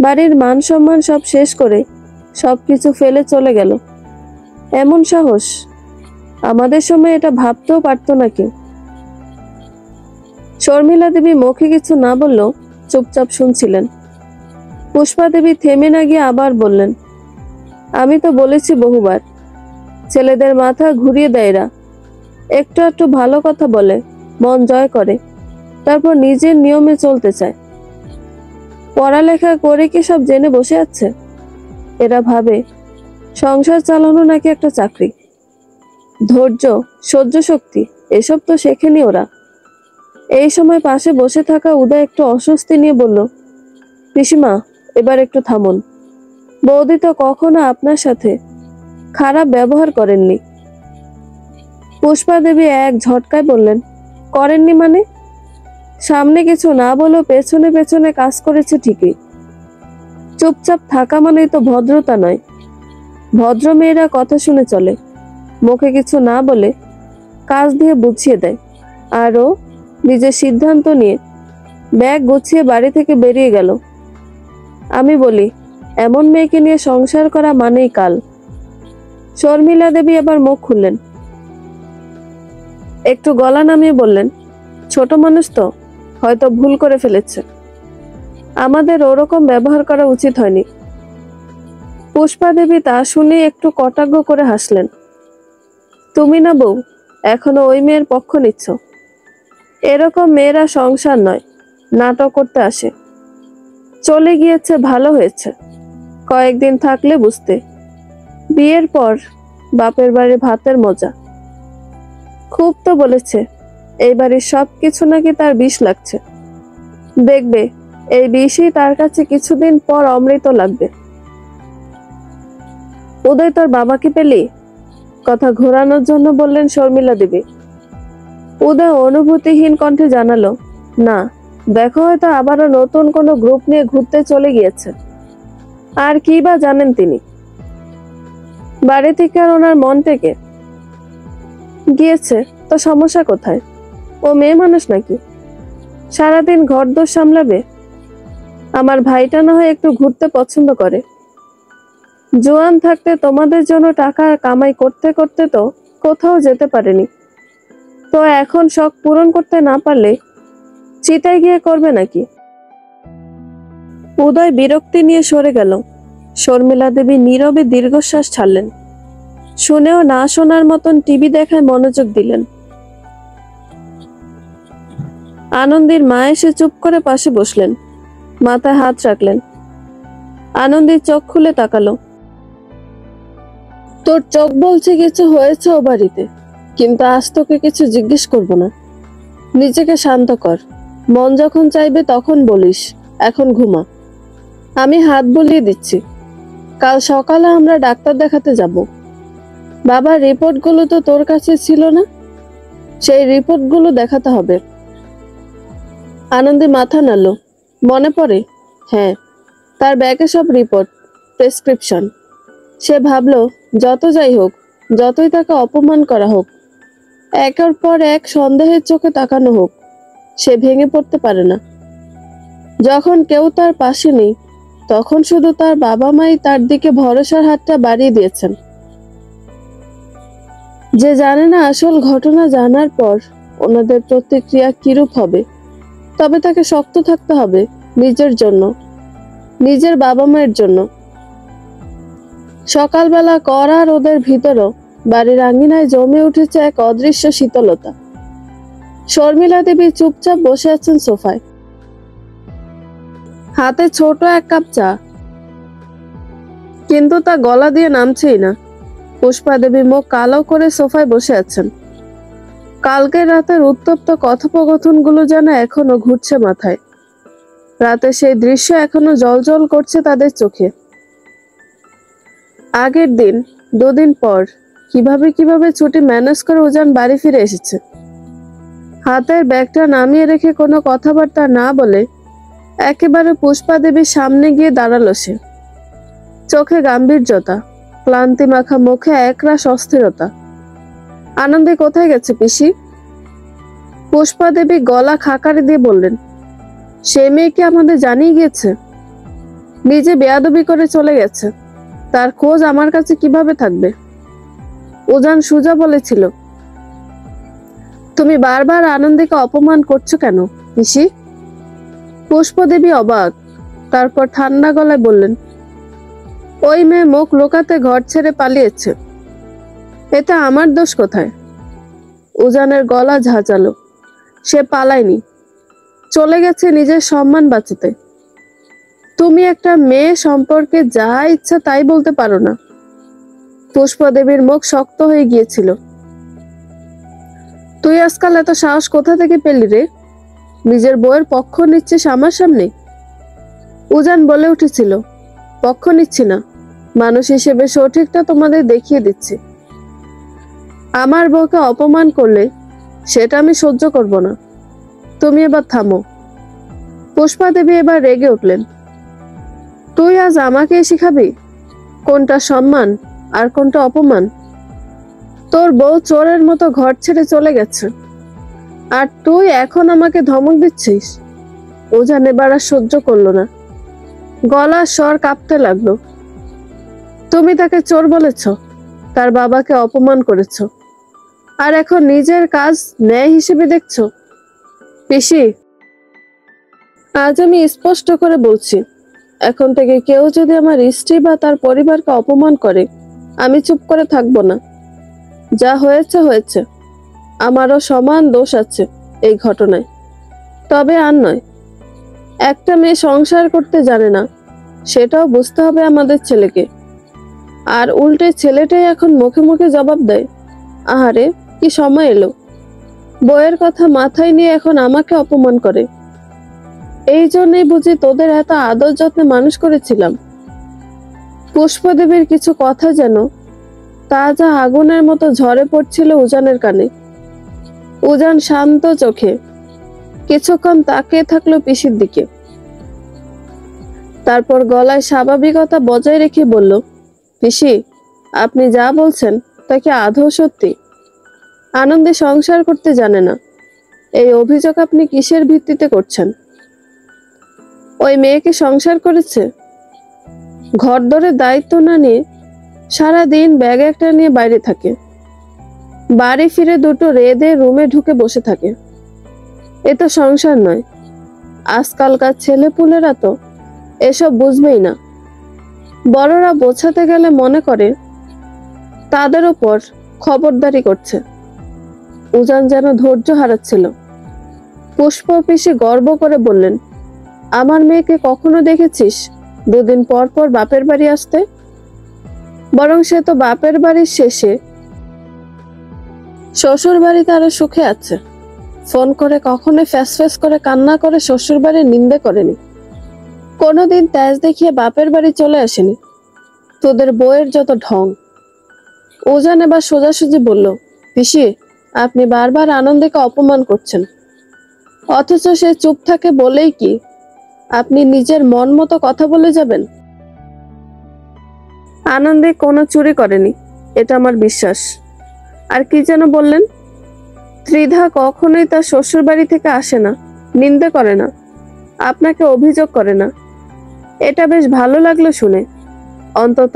বাড়ির মান সম্মান সব শেষ করে সবকিছু ফেলে চলে গেল। এমন সাহস! আমাদের সময় এটা ভাবতেও পারতো না কেউ। শর্মিলা দেবী মুখে কিছু না বললেও চুপচাপ শুনছিলেন। পুষ্পা দেবী থেমে না গিয়ে আবার বললেন, আমি তো বলেছি বহুবার, ছেলেদের মাথা ঘুরিয়ে দেয় এরা। একটু একটু ভালো কথা বলে, মন জয় করে, তারপর নিজের নিয়মে চলতে চায়। পড়ালেখা করে কি সব জেনে বসে আছে? এরা ভাবে সংসার চালানো নাকি একটা চাকরি। ধৈর্য, সহ্য শক্তি এসব তো শেখেনি ওরা। এই সময় পাশে বসে থাকা উদয় একটু অস্বস্তি নিয়ে বলল, পিসিমা, এবার একটু থামুন। বৌদি তো কখনো আপনার সাথে খারাপ ব্যবহার করেননি। পুষ্পা দেবী এক ঝটকায় বললেন, করেননি মানে? সামনে কিছু না বলেও পেছনে পেছনে কাজ করেছে ঠিকই। চুপচাপ থাকা মানেই তো ভদ্রতা নয়। ভদ্র মেয়েরা কথা শুনে চলে, মুখে কিছু না বলে কাজ দিয়ে বুঝিয়ে দেয়। আর ও নিজের সিদ্ধান্ত নিয়ে ব্যাগ গুছিয়ে বাড়ি থেকে বেরিয়ে গেল। আমি বলি, এমন মেয়েকে নিয়ে সংসার করা মানেই কাল। শর্মিলা দেবী আবার মুখ খুললেন, একটু গলা নামিয়ে বললেন, ছোট মানুষ তো, হয়তো ভুল করে ফেলেছে। আমাদের ওরকম ব্যবহার করা উচিত হয়নি। পুষ্পা দেবী তা শুনে একটু কটাক্ষ করে হাসলেন। তুমি না বউ, এখনো ওই মেয়ের পক্ষ নিচ্ছ? এরকম মেয়েরা সংসার নয়, নাটক করতে আসে। চলে গিয়েছে ভালো হয়েছে, কয়েকদিন থাকলে বুঝতে। বিয়ের পর বাপের বাড়ির ভাতের মজা। খুব তো বলেছে এই বাড়ির সবকিছু নাকি তার বিষ লাগছে। দেখবে এই বিষই তার কাছে কিছুদিন পর অমৃত লাগবে। উদয়, তোর বাবাকে পেলি? কথা ঘোরানোর জন্য বললেন শর্মিলা দেবী। উদয় অনুভূতিহীন কণ্ঠে জানালো, না, দেখো হয়তো আবারও নতুন কোনো গ্রুপ নিয়ে ঘুরতে চলে গিয়েছে। আর কি বা জানেন তিনি? বাড়ি থেকে আর ওনার মন থেকে গিয়েছে তো সমস্যা কোথায়? ও মেয়ে মানুষ নাকি সারাদিন ঘরদোর সামলাবে? আমার ভাইটা না হয় একটু ঘুরতে পছন্দ করে। জোয়ান থাকতে তোমাদের জন্য টাকা কামাই করতে করতে তো কোথাও যেতে পারেনি। তো এখন শখ পূরণ করতে না পারলে চিতায় গিয়ে করবে নাকি? উদয় বিরক্তি নিয়ে সরে গেল। শর্মিলা দেবী নীরবে দীর্ঘশ্বাস ছাড়লেন। শুনেও না শোনার মতন টিভি দেখায় মনোযোগ দিলেন। আনন্দীর মা এসে চুপ করে পাশে বসলেন, মাথায় হাত রাখলেন। আনন্দীর চোখ খুলে তাকালো। তোর চোখ বলছে কিছু হয়েছে ও বাড়িতে, কিন্তু আজ তোকে কিছু জিজ্ঞেস করবো না। নিজেকে শান্ত কর, মন যখন চাইবে তখন বলিস। এখন ঘুমা। আমি হাত বুলিয়ে দিচ্ছি। কাল সকালে আমরা ডাক্তার দেখাতে যাব। বাবার রিপোর্টগুলো তো তোর কাছে ছিল না? সেই রিপোর্টগুলো দেখাতে হবে। আনন্দী মাথা নাড়ল। মনে পড়ে? হ্যাঁ, তার ব্যাগে সব রিপোর্ট, প্রেসক্রিপশন। সে ভাবল, যত যাই হোক, যতই তাকে অপমান করা হোক, একের পর এক সন্দেহের চোখে তাকানো হোক, সে ভেঙে পড়তে পারে না। যখন কেউ তার পাশে নেই, তখন শুধু তার বাবা মাই তার দিকে ভরসার হাতটা বাড়িয়ে দিয়েছেন। যে জানে না আসল ঘটনা জানার পর ওনাদের প্রতিক্রিয়া কিরূপ হবে, তবে তাকে শক্ত থাকতে হবে নিজের জন্য, নিজের বাবা মায়ের জন্য। সকালবেলা কড়া রোদের ভিতরও বাড়ির আঙিনায় জমে উঠেছে এক অদৃশ্য শীতলতা। শর্মিলা দেবী চুপচাপ বসে আছেন সোফায়, হাতে ছোট এক কাপ চা, কিন্তু তা গলা দিয়ে নামছেই না। পুষ্পা দেবী মুখ কালো করে সোফায় বসে আছেন। কালকের রাতের উত্তপ্ত কথোপকথনগুলো যেন এখনো ঘুরছে মাথায়। রাতে সেই দৃশ্য এখনো জ্বলজ্বল করছে তাদের চোখে। আগের দিন, দুদিন পর কিভাবে ছুটি ম্যানেজ করে উজান বাড়ি ফিরে এসেছে। হাতের ব্যাগটা নামিয়ে রেখে কোনো কথাবার্তা না বলে একেবারে পুষ্পা দেবীর সামনে গিয়ে দাঁড়ালো সে। চোখে গাম্ভীর্যতা, ক্লান্তি মাখা মুখে একরাশ অস্থিরতা। আনন্দে কোথায় গেছে পিসি? পুষ্পা দেবী গলা খাকারি দিয়ে বললেন, সে মেয়েকে আমাদের জানিয়ে গিয়েছে, নিজে বেয়াদবি করে চলে গেছে, তার খোঁজ আমার কাছে কিভাবে থাকবে? উজান সুজা বলেছিল, তুমি বারবার আনন্দীকে অপমান করছো কেন পিসি? পুষ্পদেবী অবাক, তারপর ঠান্ডা গলায় বললেন, ওই মেয়ে মুখ লুকাতে ঘর ছেড়ে পালিয়েছে, এতে আমার দোষ কোথায়? উজানের গলা ঝাঁঝালো, সে পালায়নি, চলে গেছে নিজের সম্মান বাঁচাতে। তুমি একটা মেয়ে সম্পর্কে যা ইচ্ছা তাই বলতে পারো না। পুষ্পদেবীর মুখ শক্ত হয়ে গিয়েছিল। তুই আজকাল এত সাহস কোথা থেকে পেলি রে? নিজের বউয়ের পক্ষ নিচ্ছিস আমার সামনে? উজান বলে উঠেছিল, পক্ষ নিচ্ছি না, মানুষ হিসেবে সঠিকটা তোমাদের দেখিয়ে দিচ্ছি। আমার বউকে অপমান করলে সেটা আমি সহ্য করব না। তুমি এবার থামো। পুষ্পা দেবী এবার রেগে উঠলেন, তুই আজ আমাকে শিখাবি কোনটা সম্মান আর কোনটা অপমান? তোর বউ চোরের মতো ঘর ছেড়ে চলে গেছে, আর তুই এখন আমাকে ধমক দিচ্ছিস? উজান এবার আর সহ্য করলো না, গলার স্বর কাঁপতে লাগলো। তুমি তাকে চোর বলেছ, তার বাবাকে অপমান করেছ, আর এখন নিজের কাজ ন্যায় হিসেবে দেখছো? পিসি, আজ আমি স্পষ্ট করে বলছি, এখন থেকে কেউ যদি আমার স্ত্রী বা তার পরিবারকে অপমান করে, আমি চুপ করে থাকবো না। যা হয়েছে হয়েছে, আমারও সমান দোষ আছে এই ঘটনায়, তবে আর নয়। একটা মেয়ে সংসার করতে জানে না, সেটাও বুঝতে হবে আমাদের ছেলেকে। আর উল্টে ছেলেটাই এখন মুখে মুখে জবাব দেয়। আহারে, কি সময় এলো! বউয়ের কথা মাথায় নিয়ে এখন আমাকে অপমান করে। এই জন্যই বুঝি তোদের এত আদর যত্নে মানুষ করেছিলাম। পুষ্পদেবীর কিছু কথা যেন তাজা আগুনের মতো ঝরে পড়ছিল উজানের কানে। উজান শান্ত চোখে কিছুক্ষণ তাকিয়ে থাকলো পিসির দিকে, তারপর গলায় স্বাভাবিকতা বজায় রেখে বলল, পিসি, আপনি যা বলছেন তা কি আদৌ সত্যি? আনন্দে সংসার করতে জানে না, এই অভিযোগ আপনি কিসের ভিত্তিতে করছেন? ওই মেয়েকে সংসার করেছে, ঘর দরের দায়িত্ব না নিয়ে সারাদিন ব্যাগ একটা নিয়ে বাইরে থাকে, বাড়ি ফিরে দুটো রেঁধে রুমে ঢুকে বসে থাকে। এ তো সংসার নয়। আজকালকার ছেলেপুলেরা তো এসব বুঝবেই না। বড়রা বোঝাতে গেলে মনে করে তাদের ওপর খবরদারি করছে। উজান যেন ধৈর্য হারাচ্ছিল। পুষ্প পিসি গর্ব করে বললেন, আমার মেয়েকে কখনো দেখেছিস দুদিন পর পর বাপের বাড়ি আসতে? বরং সে তো বাপের বাড়ির শেষে শ্বশুর বাড়িতে আরো সুখে আছে। ফোন করে কখনো ফ্যাস করে কান্না করে শ্বশুর বাড়ির নিন্দে করেনি, কোনোদিন তেজ দেখিয়ে বাপের বাড়ি চলে আসেনি। তোদের বউয়ের যত ঢং! উজান এবার সোজাসুজি বলল, পিসি, আপনি বারবার আনন্দকে অপমান করছেন, অথচ সে চুপ থাকে বলেই কি আপনি নিজের মন মতো কথা বলে যাবেন? আনন্দে কোনো চুরি করেনি, এটা আমার বিশ্বাস। আর কি যেন বললেন? ত্রিধা কখনোই তার শ্বশুর বাড়ি থেকে আসে না, নিন্দে করে না, আপনাকে অভিযোগ করে না। এটা বেশ ভালো লাগলো শুনে। অন্তত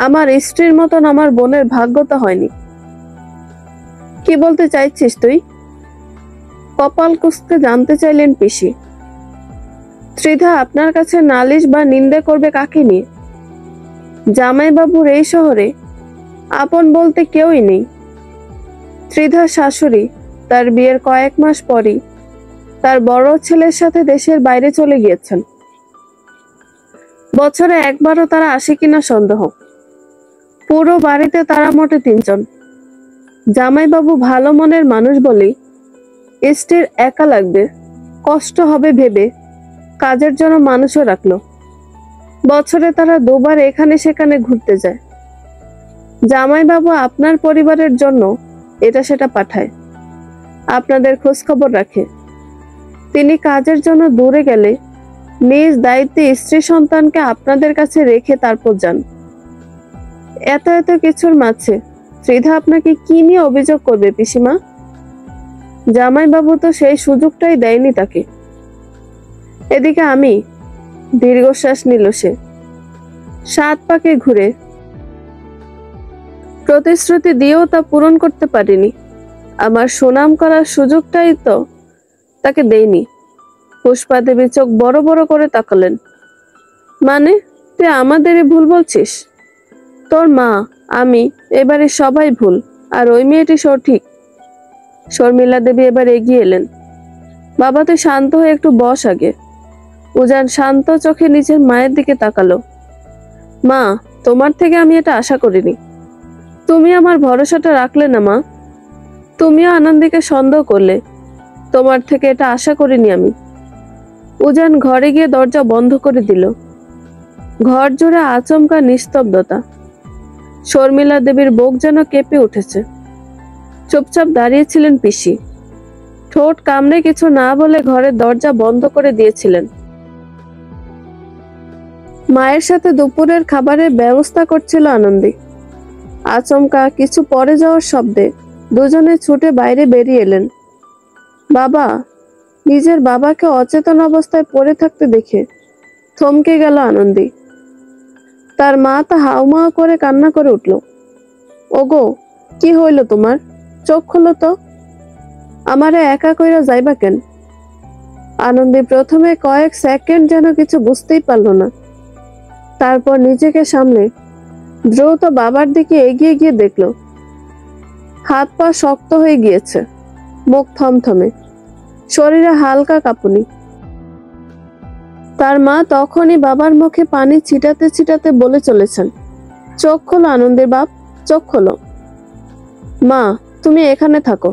আমার স্ত্রীর মতন আমার বোনের ভাগ্যতা হয়নি। কি বলতে চাইছিস তুই? কপাল কুঁচকে জানতে চাইলেন পিসি। ত্রিধা আপনার কাছে নালিশ বা নিন্দে করবে কাকে নিয়ে? জামাইবাবুর এই শহরে আপন বলতে কেউই নেই। ত্রিধার শাশুড়ি তার বিয়ের কয়েক মাস পরই তার বড় ছেলের সাথে দেশের বাইরে চলে গিয়েছেন। বছরে একবারও তারা আসে কিনা সন্দেহ। পুরো বাড়িতে তারা মোটে 3 জন। জামাইবাবু ভালো মনের মানুষ বলেই স্ত্রীর একা লাগবে, কষ্ট হবে ভেবে কাজের জন্য মানুষও রাখলো। বছরে তারা 2 বার এখানে সেখানে ঘুরতে যায়। জামাইবাবু আপনার পরিবারের জন্য এটা সেটা পাঠায়, আপনাদের খোঁজ খবর রাখে। তিনি কাজের জন্য দূরে গেলে নিজ দায়িত্বে স্ত্রী সন্তানকে আপনাদের কাছে রেখে তারপর যান। এত এত কিছুর মাঝে ত্রিধা আপনাকে কি নিয়ে অভিযোগ করবে পিসিমা? জামাইবাবু তো সেই সুযোগটাই দেয়নি তাকে। এদিকে আমি, দীর্ঘশ্বাস নিল সে। 7 পাকে ঘুরে প্রতিশ্রুতি দিয়েও তা পূরণ করতে পারিনি। আমার সুনাম করার সুযোগটাই তো তাকে দেয়নি। পুষ্পা দেবী চোখ বড় বড় করে তাকালেন। মানে তুই আমাদেরই ভুল বলছিস? তোর মা, আমি, এবারে সবাই ভুল, আর ওই মেয়েটি সঠিক। শর্মিলা দেবী এবার এগিয়ে এলেন। বাবা তুই শান্ত হয়ে একটু বস আগে। উজান শান্ত চোখে নিজের মায়ের দিকে তাকালো। মা, তোমার থেকে আমি এটা আশা করিনি। তুমি আমার ভরসাটা রাখলে না মা। তুমিও আনন্দীকে সন্দেহ করলে। তোমার থেকে এটা আশা করিনি আমি। উজান ঘরে গিয়ে দরজা বন্ধ করে দিল। ঘর জুড়ে আচমকা নিস্তব্ধতা। শর্মিলা দেবীর বুক যেন কেঁপে উঠেছে। চুপচাপ দাঁড়িয়েছিলেন পিসি। ঠোঁট কামড়ে কিছু না বলে ঘরের দরজা বন্ধ করে দিয়েছিলেন। মায়ের সাথে দুপুরের খাবারের ব্যবস্থা করছিল আনন্দী। আচমকা কিছু পড়ে যাওয়ার শব্দে দুজনে ছুটে বাইরে বেরিয়ে এলেন। বাবা, নিজের বাবাকে অচেতন অবস্থায় পড়ে থাকতে দেখে থমকে গেল আনন্দী। তার মা তা হাউমাউ করে কান্না করে উঠল। ওগো, কি হইল তোমার? চোখ খোলো তো। আমারে একা কইরা যাইবা কেন? আনন্দী প্রথমে কয়েক সেকেন্ড যেন কিছু বুঝতেই পারল না। তারপর নিজেকে সামলে দ্রুত বাবার দিকে এগিয়ে গিয়ে দেখল হাত পা শক্ত হয়ে গিয়েছে, মুখ থমথমে, শরীরে হালকা কাঁপুনি। তার মা তখনই বাবার মুখে পানি ছিটাতে ছিটাতে বলে চলেছেন, চোখ খোলো আনন্দের বাপ, চোখ খোলো। মা, তুমি এখানে থাকো,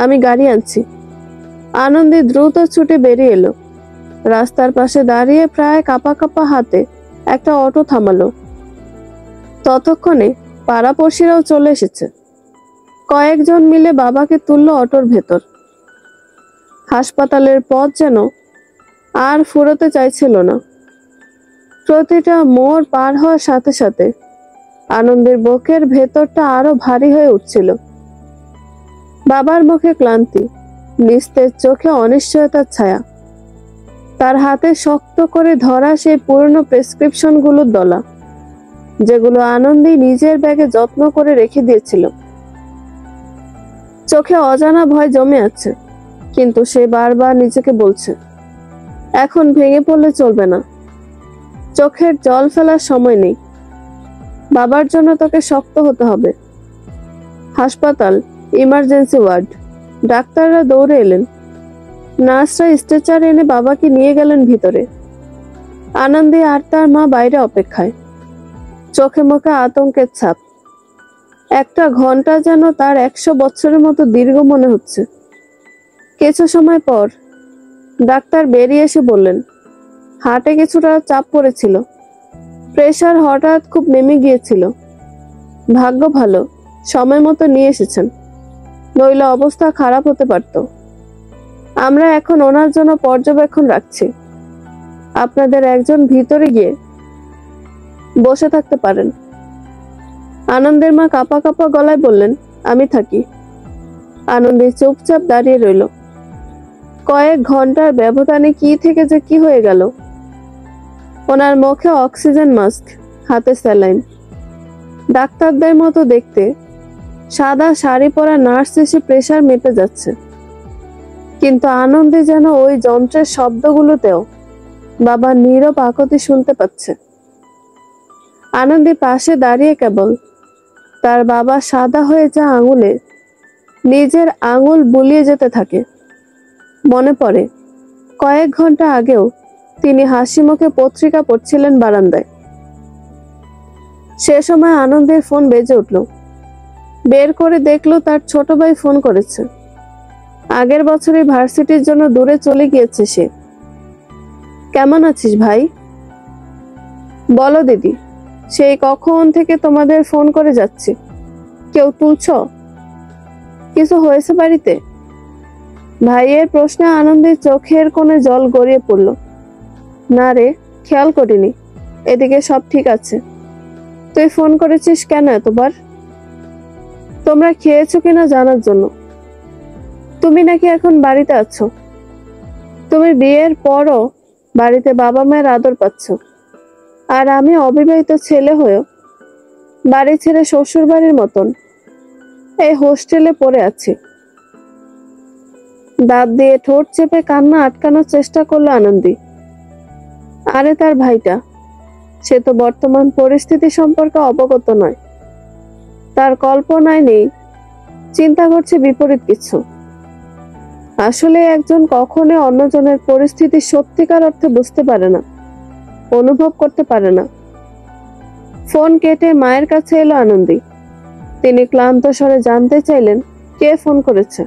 আমি গাড়ি আনছি। আনন্দী দ্রুত ছুটে বেরিয়ে এলো। রাস্তার পাশে দাঁড়িয়ে প্রায় কাঁপা কাঁপা হাতে একটা অটো থামালো। ততক্ষণে পাড়াপড়শিরাও চলে এসেছে। কয়েকজন মিলে বাবাকে তুলল অটোর ভেতর। হাসপাতালের পথ যেন আর ফুরোতে চাইছিল না। প্রতিটা মোড় পার হওয়ার সাথে সাথে আনন্দের বুকের ভেতরটা আরো ভারী হয়ে উঠছিল। বাবার মুখে ক্লান্তি, নিস্তেজ চোখে অনিশ্চয়তার ছায়া। তার হাতে শক্ত করে ধরা সেই পুরনো প্রেসক্রিপশন গুলোর দলা, যেগুলো আনন্দী নিজের ব্যাগে যত্ন করে রেখে দিয়েছিল। চোখে অজানা ভয় জমে আছে, কিন্তু সে বারবার নিজেকে বলছে, এখন ভেঙে পড়লে চলবে না। চোখের জল ফেলার সময় নেই। বাবার জন্য তোকে শক্ত হতে হবে। হাসপাতাল, ইমার্জেন্সি ওয়ার্ড। ডাক্তাররা দৌড়ে এলেন। নার্সরা স্ট্রেচার এনে বাবাকে নিয়ে গেলেন ভিতরে। আনন্দী আর তার মা বাইরে অপেক্ষায়, চোখে মুখে আতঙ্কের ছাপ। একটা ঘন্টা যেন তার 100 বছরের মতো দীর্ঘ মনে হচ্ছে। কিছু সময় পর ডাক্তার বেরিয়ে এসে বললেন, হার্টে কিছুটা চাপ পড়েছিল, প্রেশার হঠাৎ খুব নেমে গিয়েছিল। ভাগ্য ভালো, সময় মতো নিয়ে এসেছেন, নইলে অবস্থা খারাপ হতে পারত। আমরা এখন ওনার জন্য পর্যবেক্ষণ রাখছি। আপনাদের একজন ভিতরে গিয়ে বসে থাকতে পারেন। আনন্দের মা কাঁপা কাঁপা গলায় বললেন, আমি থাকি। আনন্দী চুপচাপ দাঁড়িয়ে রইল। কয়েক ঘন্টার ব্যবধানে কি থেকে যে কি হয়ে গেল। ওনার মুখে অক্সিজেন মাস্ক, হাতে স্যালাইন। ডাক্তারদের মতো দেখতে সাদা শাড়ি পরা নার্স এসে প্রেশার মেপে যাচ্ছে। কিন্তু আনন্দে যেন ওই যন্ত্রের শব্দগুলোতেও বাবার নীরব আকুতি শুনতে পাচ্ছে। আনন্দী পাশে দাঁড়িয়ে কেবল তার বাবা সাদা হয়ে যা আঙুলে নিজের আঙুল বুলিয়ে যেতে থাকে। মনে পড়ে কয়েক ঘন্টা আগেও তিনি হাসি মুখে পত্রিকা পড়ছিলেন বারান্দায়। সে সময় আনন্দের ফোন বেজে উঠল। বের করে দেখলো তার ছোট ভাই ফোন করেছে। আগের বছরই ভার্সিটির জন্য দূরে চলে গিয়েছে সে। কেমন আছিস ভাই? বলো দিদি, সেই কখন থেকে তোমাদের ফোন করে যাচ্ছি, কেউ তুলছ? কিছু হয়েছে বাড়িতে? ভাইয়ের প্রশ্নে আনন্দের চোখের কোণে জল গড়িয়ে পড়ল। না রে, খেয়াল করিনি। এদিকে সব ঠিক আছে। তুই ফোন করেছিস কেন এতবার? তোমরা খেয়েছো কিনা জানার জন্য। তুমি নাকি এখন বাড়িতে আছো। তুমি বিয়ের পরও বাড়িতে বাবা মায়ের আদর পাচ্ছ, আর আমি অবিবাহিত ছেলে হয়েও বাড়ি ছেড়ে শ্বশুর বাড়ির মতন এই হোস্টেলে পড়ে আছি। দাঁত দিয়ে ঠোঁট চেপে কান্না আটকানোর চেষ্টা করলো আনন্দী। আরে তার ভাইটা, সে তো বর্তমান পরিস্থিতি সম্পর্কে অবগত নয়। তার কল্পনায় নেই, চিন্তা করছে বিপরীত কিছু। আসলে একজন কখনো অন্যজনের পরিস্থিতি সত্যিকার অর্থে বুঝতে পারে না, অনুভব করতে পারে না। ফোন কেটে মায়ের কাছে এলো আনন্দী। তিনি ক্লান্ত স্বরে জানতে চাইলেন কে ফোন করেছে।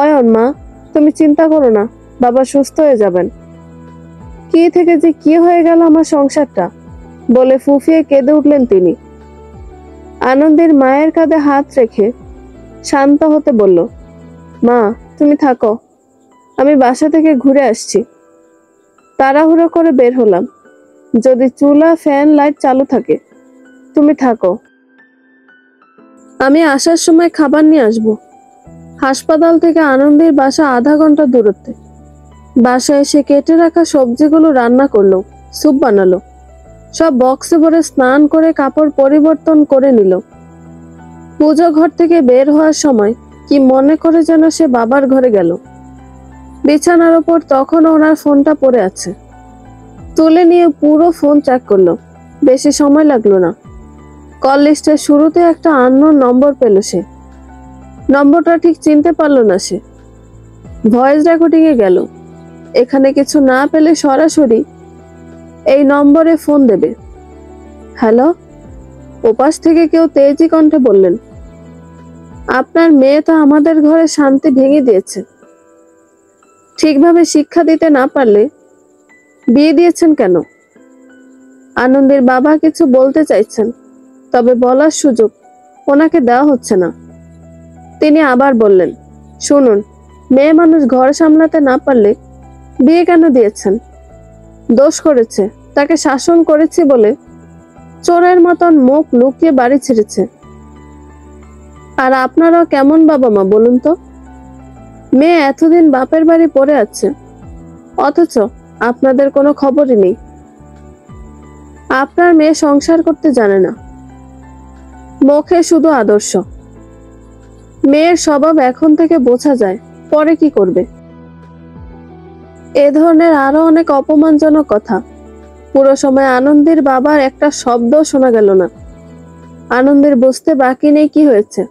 অয়ন মা, তুমি চিন্তা করো না, বাবা সুস্থ হয়ে যাবেন। কি থেকে যে কি হয়ে গেল আমার সংসারটা, বলে ফুফিয়ে কেঁদে উঠলেন তিনি। আনন্দীর মায়ের কাঁধে হাত রেখে শান্ত হতে বলল, মা তুমি থাকো, আমি বাসা থেকে ঘুরে আসছি। তাড়াহুড়ো করে বের হলাম। যদি চুলা ফ্যান লাইট চালু থাকে, তুমি থাকো, আমি আসার সময় খাবার নিয়ে আসবো। হাসপাতাল থেকে আনন্দীর বাসা আধা ঘন্টা দূরত্বে। বাসায় এসে কেটে রাখা সবজিগুলো রান্না করলো, স্যুপ বানালো, সব বক্সে ভরে স্নান করে কাপড় পরিবর্তন করে নিল। পুজো ঘর থেকে বের হওয়ার সময় কি মনে করে যেন সে বাবার ঘরে গেল। বিছানার ওপর তখন ওনার ফোনটা পড়ে আছে। তুলে নিয়ে পুরো ফোন চেক করলো। বেশি সময় লাগলো না। কল লিস্টের শুরুতে একটা আননোন নম্বর পেল সে। নম্বরটা ঠিক চিনতে পারলো না সে। ভয়েস রেকর্ডিং এ গেল। এখানে কিছু না পেলে সরাসরি এই নম্বরে ফোন দেবে। হ্যালো, ওপাশ থেকে কেউ তেজি কণ্ঠে বললেন, আপনার মেয়ে তো আমাদের ঘরে শান্তি ভেঙে দিয়েছে। ঠিকভাবে শিক্ষা দিতে না পারলে বিয়ে দিয়েছেন কেন? আনন্দের বাবা কিছু বলতে চাইছেন, তবে বলার সুযোগ ওনাকে দেওয়া হচ্ছে না। তিনি আবার বললেন, শুনুন, মেয়ে মানুষ ঘর সামলাতে না পারলে বিয়ে কেন দিয়েছেন? দোষ করেছে, তাকে শাসন করেছি বলে চোরের মতন মুখ লুকিয়ে বাড়ি ছেড়েছে। আর আপনারাও কেমন বাবা মা বলুন তো? মেয়ে এতদিন বাপের বাড়ি পড়ে আছে, অথচ আপনাদের কোনো খবরই নেই। আপনার মেয়ে সংসার করতে জানে না, মুখে শুধু আদর্শ। মেয়ের স্বভাব এখন থেকে বোঝা যায়, পরে কি করবে। এ ধরনের আরো অনেক অপমানজনক কথা। পুরো সময় আনন্দের বাবার একটা শব্দ শোনা গেল না। আনন্দের বুঝতে বাকি নেই কি হয়েছে।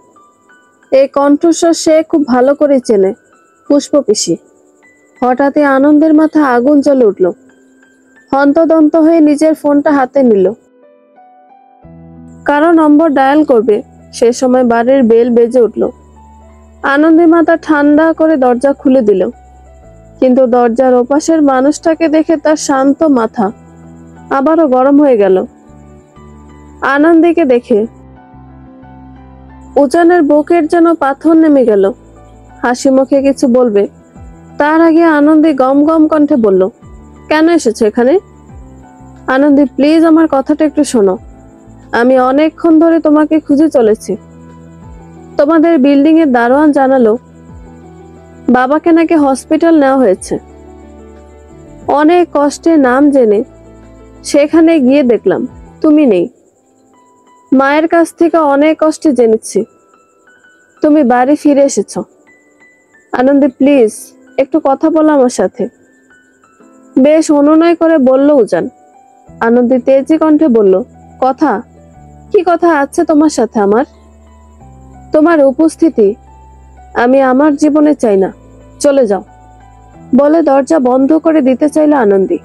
এই কণ্ঠস্বর সে খুব ভালো করে চেনে, পুষ্প পিসি। হঠাৎই আনন্দের মাথা আগুন জ্বলে উঠল। হন্তদন্ত হয়ে নিজের ফোনটা হাতে নিল। কারো নম্বর ডায়াল করবে সে সময় বাড়ির বেল বেজে উঠল। আনন্দের মাথা ঠান্ডা করে দরজা খুলে দিল, কিন্তু দরজার ওপাশের মানুষটাকে দেখে তার শান্ত মাথা আবারও গরম হয়ে গেল। আনন্দীকে দেখে উজানের বুকের যেন পাথর নেমে গেল। হাসি মুখে কিছু বলবে, তার আগে আনন্দী গম গম কণ্ঠে বলল, কেন এসেছো এখানে? আনন্দী, প্লিজ আমার কথাটা একটু শোনো। আমি অনেকক্ষণ ধরে তোমাকে খুঁজে চলেছি। তোমাদের বিল্ডিং এর দারোয়ান জানালো বাবাকে নাকি হসপিটাল নেওয়া হয়েছে। অনেক কষ্টে নাম জেনে সেখানে গিয়ে দেখলাম তুমি নেই। মায়ের কাছ থেকে অনেক কষ্টে জেনেছি তুমি বাড়ি ফিরে এসেছ। আনন্দী, প্লিজ একটু কথা বলো আমার সাথে। বেশ অনুনয় করে বলল উজান। আনন্দী তেজি কণ্ঠে বলল, কথা? কি কথা আছে তোমার সাথে আমার? তোমার উপস্থিতি আমি আমার জীবনে চাই না, চলে যাও, বলে দরজা বন্ধ করে দিতে চাইল আনন্দী।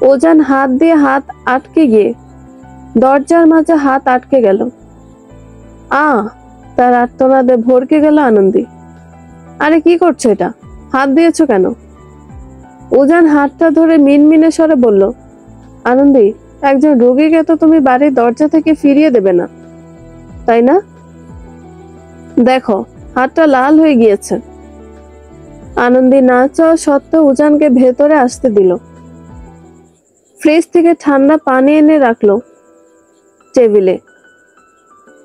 উজান হাত দিয়ে হাত আটকে গিয়ে দরজার মাঝে হাত আটকে গেল। তার আর্তনাদে ভরকে গেল আনন্দী। আরে কি করছো এটা? হাত দিয়েছো কেন? উজান হাতটা ধরে মিনমিনে স্বরে বলল, আনন্দী, একজন রোগীকে তো তুমি বাড়ির দরজা থেকে ফিরিয়ে দেবে না, তাই না? দেখো হাতটা লাল হয়ে গিয়েছে। আনন্দী না চাওয়া সত্ত্বেও উজানকে ভেতরে আসতে দিল। ফ্রিজ থেকে ঠান্ডা পানি এনে রাখলো টেবিলে।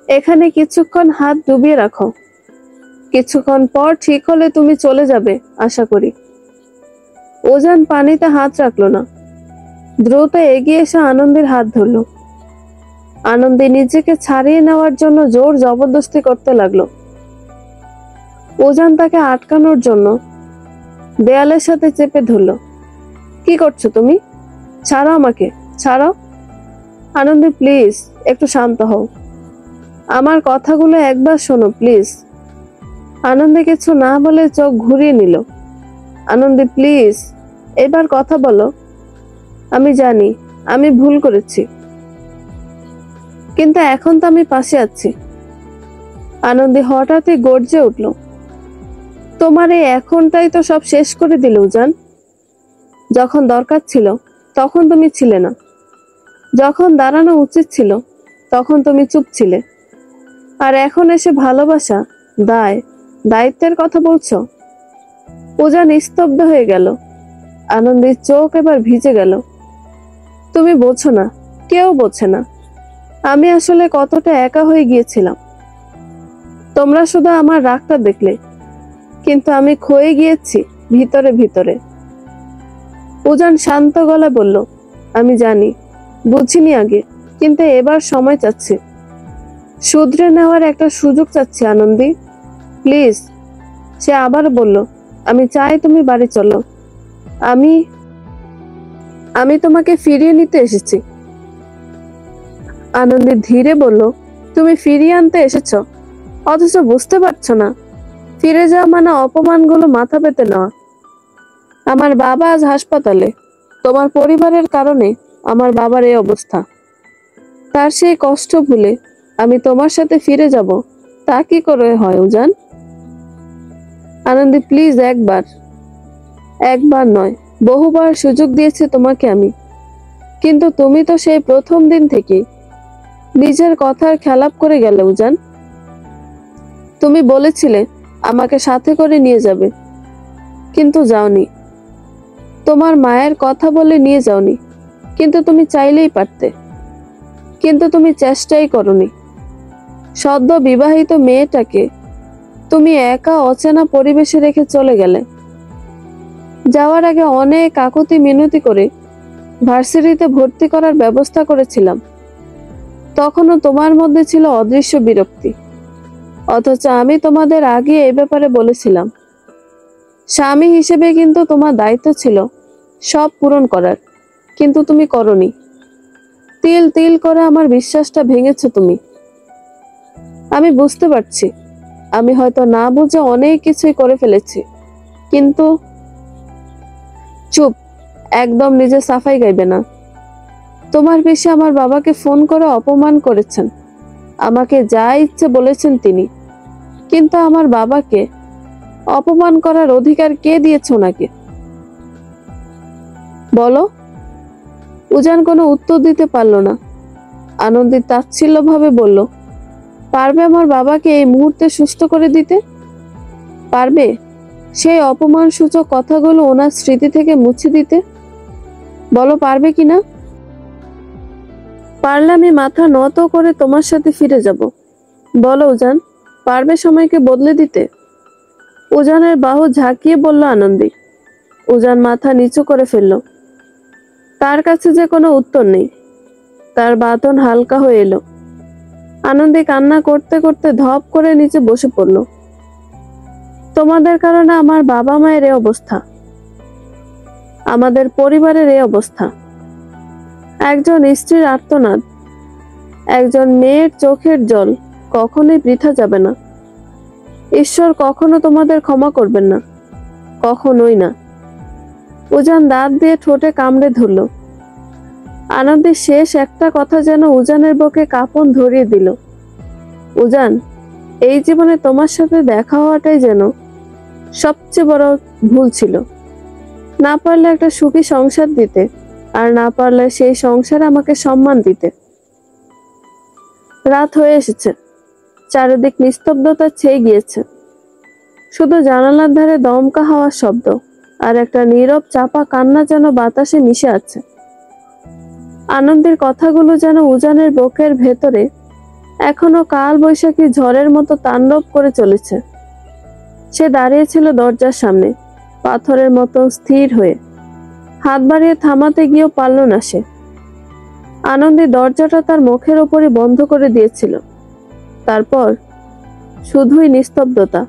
এখানে কিছুক্ষণ হাত ডুবিয়ে রাখো, কিছুক্ষণ পর ঠিক হলে তুমি চলে যাবে আশা করি। উজান পানিতে হাত রাখলো না, দ্রুত এগিয়ে এসে আনন্দীর হাত ধরল। আনন্দী নিজেকে ছাড়িয়ে নেওয়ার জন্য জোর জবরদস্তি করতে লাগলো। উজান তাকে আটকানোর জন্য দেয়ালের সাথে চেপে ধরলো। কি করছো তুমি? ছাড়ো আমাকে, ছাড়ো। আনন্দী প্লিজ একটু শান্ত হও, আমার কথাগুলো একবার শোনো প্লিজ। আনন্দী কিছু না বলে চোখ ঘুরিয়ে নিল। আনন্দী প্লিজ এবার কথা বলো। আমি জানি আমি ভুল করেছি, কিন্তু এখন তো আমি পাশে আছি। আনন্দী হঠাৎই গর্জে উঠল। তোমার এই এখনটাই তো সব শেষ করে দিল উজান। যখন দরকার ছিল তখন তুমি ছিলে না, যখন দাঁড়ানো উচিত ছিল তখন তুমি চুপ ছিলে, আর এখন এসে ভালোবাসা, দায়িত্বের কথা বলছো। উজান স্তব্ধ হয়ে গেল। আনন্দীর চোখ এবার ভিজে গেল। তুমি বোঝো না, কেউ বোঝে না আমি আসলে কতটা একা হয়ে গিয়েছিলাম। তোমরা শুধু আমার রাগটা দেখলে, কিন্তু আমি ক্ষয়ে গিয়েছি ভিতরে ভিতরে। উজান শান্ত গলায় বলল, আমি জানি, বুঝিনি আগে, কিন্তু এবার সময় চাচ্ছি, শুধরে নেওয়ার একটা সুযোগ চাচ্ছি আনন্দী, প্লিজ। সে আবার বলল, আমি চাই তুমি বাড়ি চলো, আমি আমি তোমাকে ফিরিয়ে নিতে এসেছি। আনন্দী ধীরে বলল, তুমি ফিরিয়ে আনতে এসেছো, অথচ বুঝতে পারছো না ফিরে যাওয়া মানে অপমানগুলো মাথা পেতে নেওয়া। আমার বাবা আজ হাসপাতালে, তোমার পরিবারের কারণে আমার বাবার এই অবস্থা। তার সেই কষ্ট ভুলে আমি তোমার সাথে ফিরে যাব, তা কি করে হয় উজান? আনন্দী প্লিজ, একবার নয় বহুবার সুযোগ দিয়েছে তোমাকে আমি, কিন্তু তুমি তো সেই প্রথম দিন থেকে নিজের কথার খেলাপ করে গেলে উজান। তুমি বলেছিলে আমাকে সাথে করে নিয়ে যাবে, কিন্তু যাওনি। তোমার মায়ের কথা বলে নিয়ে যাওনি, কিন্তু তুমি চাইলেই পারতে, কিন্তু তুমি চেষ্টাই করনি। সদ্য বিবাহিত মেয়েটাকে তুমি একা অচেনা পরিবেশে রেখে চলে গেলে। যাওয়ার আগে অনেক কাকুতি মিনতি করে ভার্সিটিতে ভর্তি করার ব্যবস্থা করেছিলাম, তখনও তোমার মধ্যে ছিল অদৃশ্য বিরক্তি, অথচ আমি তোমাদের আগে এ ব্যাপারে বলেছিলাম। স্বামী হিসেবে কিন্তু তোমার দায়িত্ব ছিল সব পূরণ করার, কিন্তু তুমি করনি। তিল তিল করে আমার বিশ্বাসটা ভেঙেছো তুমি। আমি বুঝতে পারছি আমি হয়তো না বুঝে অনেক কিছুই করে ফেলেছি, কিন্তু চুপ, একদম নিজে সাফাই গাইবে না। তোমার বেশি আমার বাবাকে ফোন করে অপমান করেছেন, আমাকে যা ইচ্ছে বলেছেন তিনি, কিন্তু আমার বাবাকে অপমান করার অধিকার কে দিয়েছে ওনাকে? বলো। উজান কোনো উত্তর দিতে পারল না। আনন্দী তাচ্ছিল্য ভাবে বলল, পারবে আমার বাবাকে এই মুহূর্তে সুস্থ করে দিতে? পারবে সেই অপমান সূচক কথাগুলো ওনার স্মৃতি থেকে মুছে দিতে? বলো পারবে কিনা? পারলে আমি মাথা নত করে তোমার সাথে ফিরে যাব। বলো উজান, পারবে সময়কে বদলে দিতে? উজানের বাহু ঝাঁকিয়ে বলল আনন্দী। উজান মাথা নিচু করে ফেলল। তার কাছে যে কোনো উত্তর নেই। তার বাঁধন হালকা হয়ে এলো। আনন্দী কান্না করতে করতে ধপ করে নিচে বসে পড়ল। তোমাদের কারণে আমার বাবা মায়ের এই অবস্থা, আমাদের পরিবারের এই অবস্থা। একজন স্ত্রীর আর্তনাদ, একজন মেয়ের চোখের জল কখনোই বৃথা যাবে না। ঈশ্বর কখনো তোমাদের ক্ষমা করবেন না, কখনোই না। উজান দাঁত দিয়ে ঠোঁটে কামড়ে ধরল। আনন্দের শেষ একটা কথা যেন উজানের বুকে কাঁপন ধরিয়ে দিল। উজান, এই জীবনে তোমার সাথে দেখা হওয়াটাই যেন সবচেয়ে বড় ভুল ছিল। না পারলে একটা সুখী সংসার দিতে, আর না পারলে সেই সংসারে আমাকে সম্মান দিতে। রাত হয়ে এসেছে, চারিদিক নিস্তব্ধতা ছেয়ে গিয়েছে। শুধু জানালার ধারে দমকা হাওয়ার শব্দ আর একটা নীরব চাপা কান্না যেন বাতাসে মিশে আছে। আনন্দের কথাগুলো যেন উজানের বুকের ভেতরে এখনো কাল বৈশাখী ঝড়ের মতো তাণ্ডব করে চলেছে। সে দাঁড়িয়েছিল দরজার সামনে, পাথরের মতো স্থির হয়ে। হাত বাড়িয়ে থামাতে গিয়েও পারল না সে। আনন্দী দরজাটা তার মুখের ওপরে বন্ধ করে দিয়েছিল। তারপর শুধুই নিস্তব্ধতা।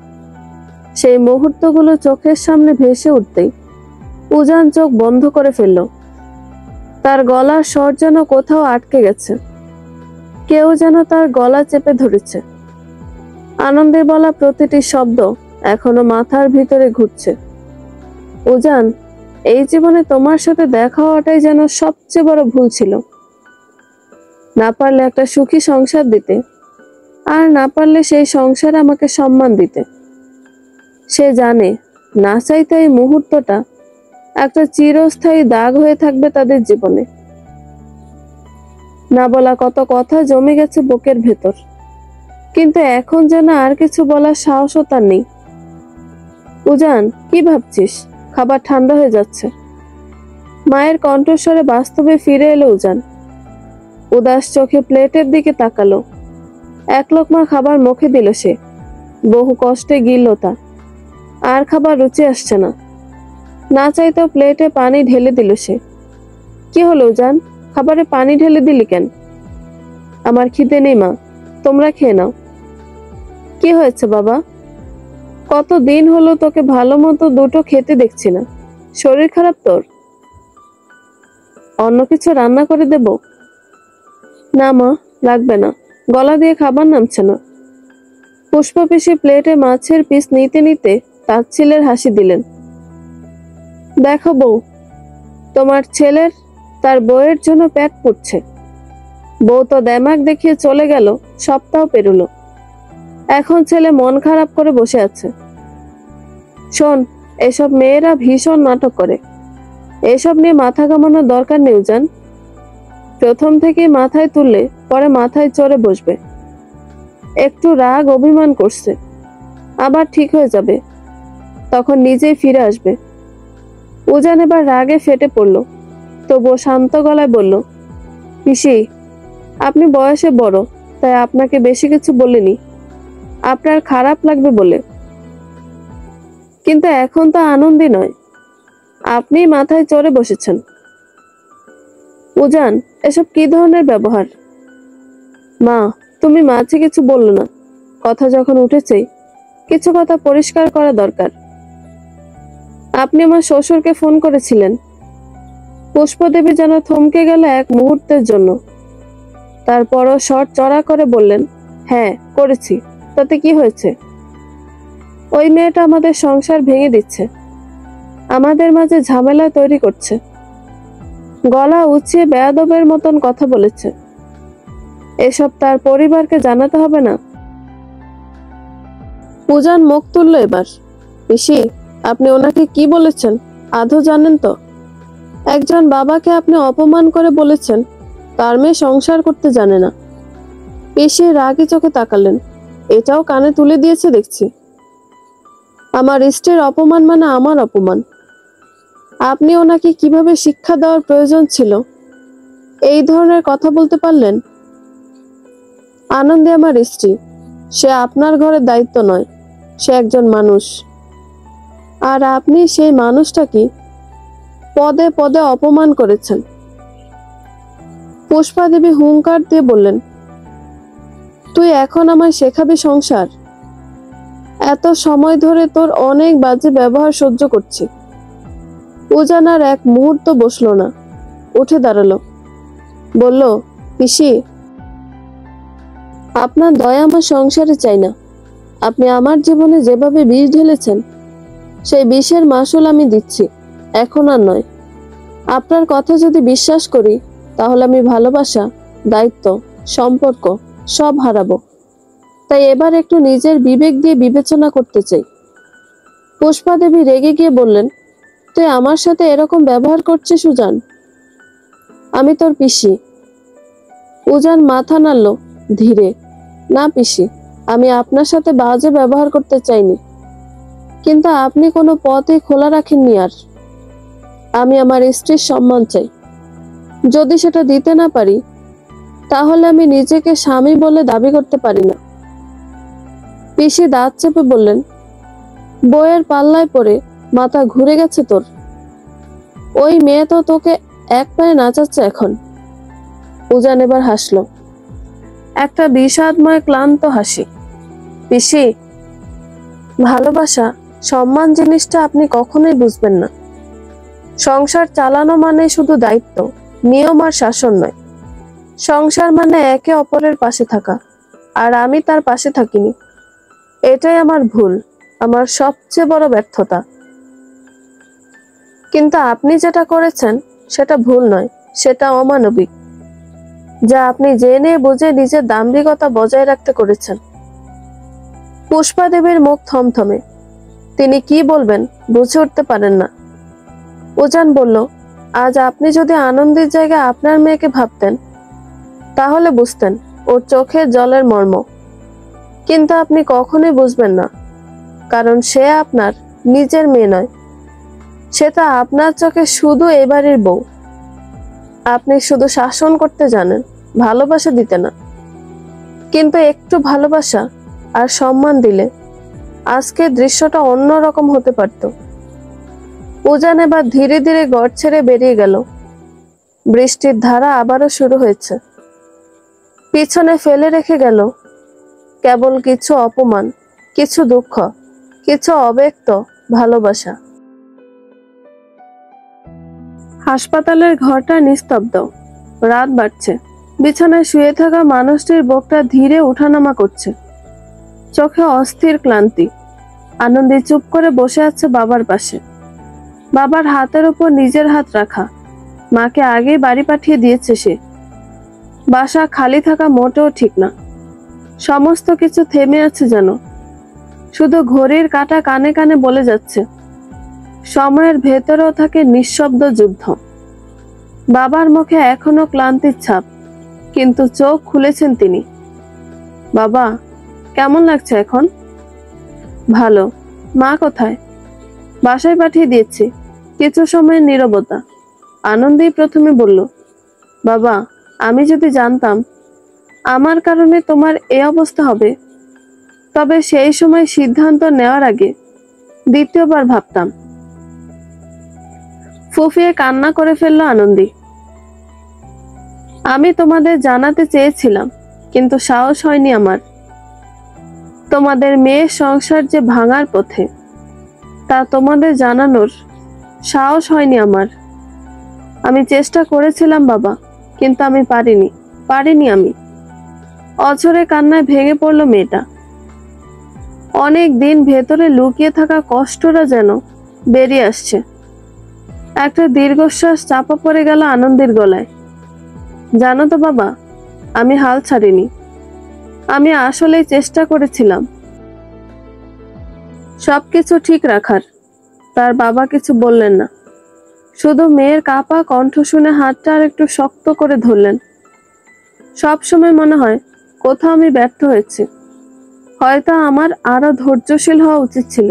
সেই মুহূর্তগুলো চোখের সামনে ভেসে উঠতেই উজান চোখ বন্ধ করে ফেলল। তার গলার স্বর যেন কোথাও আটকে গেছে। কেউ যেন তার গলা চেপে ধরেছে। আনন্দের বলা প্রতিটি শব্দ এখনো মাথার ভিতরে ঘুরছে। উজান, এই জীবনে তোমার সাথে দেখা হওয়াটাই যেন সবচেয়ে বড় ভুল ছিল। না পারলে একটা সুখী সংসার দিতে, আর না পারলে সেই সংসারে আমাকে সম্মান দিতে। সে জানে না চাইতে এই মুহূর্তটা একটা চিরস্থায়ী দাগ হয়ে থাকবে তাদের জীবনে। না বলা কত কথা জমে গেছে বুকের ভেতর, কিন্তু এখন যেন আর কিছু বলার সাহসও তার নেই। উজান, কি ভাবছিস? খাবার ঠান্ডা হয়ে যাচ্ছে। মায়ের কণ্ঠস্বরে বাস্তবে ফিরে এলো উজান। উদাস চোখে প্লেটের দিকে তাকালো। এক লোকমা খাবার মুখে দিল সে। বহু কষ্টে গিলল তা। আর খাবার রুচি আসছে না। না চাইতেও প্লেটে পানি ঢেলে দিল সে। কি হলো উজান, খাবারে পানি ঢেলে দিলি কেন? আমার খিদে নেই মা, তোমরা খেয়ে নাও। কি হয়েছে বাবা? কতদিন হলো তোকে ভালো মতো দুটো খেতে দেখছি না। শরীর খারাপ তোর? অন্য কিছু রান্না করে দেব? না মা, লাগবে না, গলা দিয়ে খাবার নামছে না। পুষ্প পিসি প্লেটে মাছের পিস নিতে নিতে তাচ্ছিলের হাসি দিলেন। দেখো বউ, তোমার ছেলের তার বউয়ের জন্য পেট পুড়ছে। বউ তো দেমাক দেখিয়ে চলে গেল, সপ্তাহ পেরোলো। এখন ছেলে মন খারাপ করে বসে আছে। শোন, এসব মেয়েরা ভীষণ নাটক করে। এসব নিয়ে মাথা ঘামানোর দরকার নেই উজান। প্রথম থেকে মাথায় তুললে পরে মাথায় চড়ে বসবে। একটু রাগ অভিমান করছে, আবার ঠিক হয়ে যাবে, তখন নিজেই ফিরে আসবে। উজান এবার রাগে ফেটে পড়ল, তবুও শান্ত গলায় বলল, পিসি, আপনি বয়সে বড়, তাই আপনাকে বেশি কিছু বলিনি, আপনার খারাপ লাগবে বলে। কিন্তু এখন তো আনন্দই নয়, আপনি মাথায় চড়ে বসেছেন। উজান, এসব কি ধরনের ব্যবহার? মা, তুমি মাঝে কিছু বললো না, কথা যখন উঠেছে কিছু কথা পরিষ্কার করা দরকার। আপনি আমার শ্বশুরকে ফোন করেছিলেন। পুষ্পদেবী যেন থমকে গেল এক মুহূর্তের জন্য। তারপরও স্বর চড়া করে বললেন, হ্যাঁ করেছি, তাতে কি হয়েছে? ওই মেয়েটা আমাদের সংসার ভেঙে দিচ্ছে, আমাদের মাঝে ঝামেলা তৈরি করছে, গলা উঁচিয়ে বেয়াদবের মতন কথা বলেছে। এসব তার পরিবারকে জানাতে হবে না? উজান মুখ তুলল এবার। পিসি, আপনি ওনাকে কি বলেছেন আদৌ জানেন তো? একজন বাবাকে আপনি অপমান করে বলেছেন তার মেয়ে সংসার করতে জানে না। পিসি রাগী চোখে তাকালেন। এটাও কানে তুলে দিয়েছে দেখছি। আমার স্ত্রীর অপমান মানে আমার অপমান। আপনি ওনাকে কিভাবে শিক্ষা দেওয়ার প্রয়োজন ছিল এই ধরনের কথা বলতে পারলেন? আনন্দে আমার স্ত্রী, সে আপনার ঘরের দায়িত্ব নয়, সে একজন মানুষ। আর আপনি সেই মানুষটাকে পদে পদে অপমান করেছেন। পুষ্পা দেবী হুঙ্কার দিয়ে বললেন, তুই এখন আমায় শেখাবি সংসার? এত সময় ধরে তোর অনেক বাজে ব্যবহার সহ্য করছি। উজান আর এক মুহূর্ত বসলো না, উঠে দাঁড়ালো, বলল, পিসি, আপনার দয়া আমার সংসারে চাই না। আপনি আমার জীবনে যেভাবে বিষ ঢেলেছেন সেই বিষের মাসুল আমি দিচ্ছি, এখন আর নয়। আপনার কথা যদি বিশ্বাস করি তাহলে আমি ভালোবাসা, দায়িত্ব, সম্পর্ক সব হারাবো। তাই এবার একটু নিজের বিবেক দিয়ে বিবেচনা করতে চাই। পুষ্পা দেবী রেগে গিয়ে বললেন, তুই আমার সাথে এরকম ব্যবহার করছিস উজান? আমি তোর পিসি। উজান মাথা নাড়ল ধীরে, না পিসি, আমি আপনার সাথে বাজে ব্যবহার করতে চাইনি। কিন্তু আপনি কোনো পথই খোলা রাখেননি। আর আমি আমার স্ত্রীর সম্মান চাই। যদি সেটা দিতে না পারি, তাহলে আমি নিজেকে স্বামী বলে দাবি করতে পারি না। পিসি দাঁত চেপে বললেন, বইয়ের পাল্লায় পড়ে মাথা ঘুরে গেছে তোর? ওই মেয়ে তো তোকে এক পায়ে নাচাচ্ছে এখন। উজান এবার হাসলো, একটা বিষাদময় ক্লান্ত হাসি। পিসি, ভালোবাসা, সম্মান জিনিসটা আপনি কখনোই বুঝবেন না। সংসার চালানো মানে শুধু দায়িত্ব, নিয়ম আর শাসন নয়। সংসার মানে একে অপরের পাশে থাকা, আর আমি তার পাশে থাকিনি। এটাই আমার ভুল, আমার সবচেয়ে বড় ব্যর্থতা। কিন্তু আপনি যেটা করেছেন সেটা ভুল নয়, সেটা অমানবিক, যা আপনি জেনে বুঝে নিজের দাম্ভিকতা বজায় রাখতে করেছেন। পুষ্পা দেবীর মুখ থমথমে, তিনি কি বলবেন বুঝে উঠতে পারেন না। উজান বলল, আজ আপনি যদি আনন্দের জায়গায় আপনার মেয়েকে ভাবতেন, তাহলে বুঝতেন ওর চোখের জলের মর্ম। কিন্তু আপনি কখনোই বুঝবেন না, কারণ সে আপনার নিজের মেয়ে নয়। সেটা আপনার চোখে শুধু এবারের বউ। আপনি শুধু শাসন করতে জানেন, ভালোবাসা দিতে না। কিন্তু একটু ভালোবাসা আর সম্মান দিলে আজকের দৃশ্যটা অন্যরকম হতে পারত। উজান এবার ধীরে ধীরে ঘর ছেড়ে বেরিয়ে গেল। বৃষ্টির ধারা আবারও শুরু হয়েছে। পিছনে ফেলে রেখে গেল কেবল কিছু অপমান, কিছু দুঃখ, কিছু অব্যক্ত ভালোবাসা। হাসপাতালের ঘরটা নিস্তব্ধ। রাত বাড়ছে। বিছানায় শুয়ে থাকা মানুষটির বুকটা ধীরে উঠানামা করছে। চোখে অস্থির ক্লান্তি। আনন্দী চুপ করে বসে আছে বাবার পাশে। বাবার হাতের উপর নিজের হাত রাখা। মাকে আগেই বাড়ি পাঠিয়ে দিয়েছে সে। বাসা খালি থাকা মোটেও ঠিক না। সমস্ত কিছু থেমে আছে যেন। শুধু ঘড়ির কাঁটা কানে কানে বলে যাচ্ছে। সময়ের ভেতরেও থাকে নিঃশব্দ যুদ্ধ। বাবার মুখে এখনো ক্লান্তির ছাপ, কিন্তু চোখ খুলেছেন তিনি। বাবা, কেমন লাগছে এখন? ভালো। মা কোথায়? বাসায় পাঠিয়ে দিয়েছি। কিছু সময়ের নীরবতা। আনন্দেই প্রথমে বলল, বাবা, আমি যদি জানতাম আমার কারণে তোমার এই অবস্থা হবে, তবে সেই সময় সিদ্ধান্ত নেওয়ার আগে দ্বিতীয়বার ভাবতাম। ফুফিয়ে কান্না করে ফেলল আনন্দী। আমি তোমাদের জানাতে চেয়েছিলাম, কিন্তু সাহস হয়নি আমার। তোমাদের মেয়ের সংসার যে ভাঙার পথে, তা তোমাদের জানানোর সাহস হয়নি আমার। আমি চেষ্টা করেছিলাম বাবা, কিন্তু আমি পারিনি আমি। অঝরে কান্নায় ভেঙে পড়ল মেয়েটা। অনেক দিন ভেতরে লুকিয়ে থাকা কষ্টটা যেন বেরিয়ে আসছে। একটা দীর্ঘশ্বাস চাপা পড়ে গেল আনন্দের গলায়। জানো তো বাবা, আমি হাল ছাড়িনি। আমি আসলেই চেষ্টা করেছিলাম সবকিছু ঠিক রাখার। তার বাবা কিছু বললেন না, শুধু মেয়ের কাঁপা কণ্ঠ শুনে হাতটা আর একটু শক্ত করে ধরলেন। সব সময় মনে হয় কোথাও আমি ব্যর্থ হয়েছি। হয়তো আমার আরো ধৈর্যশীল হওয়া উচিত ছিল,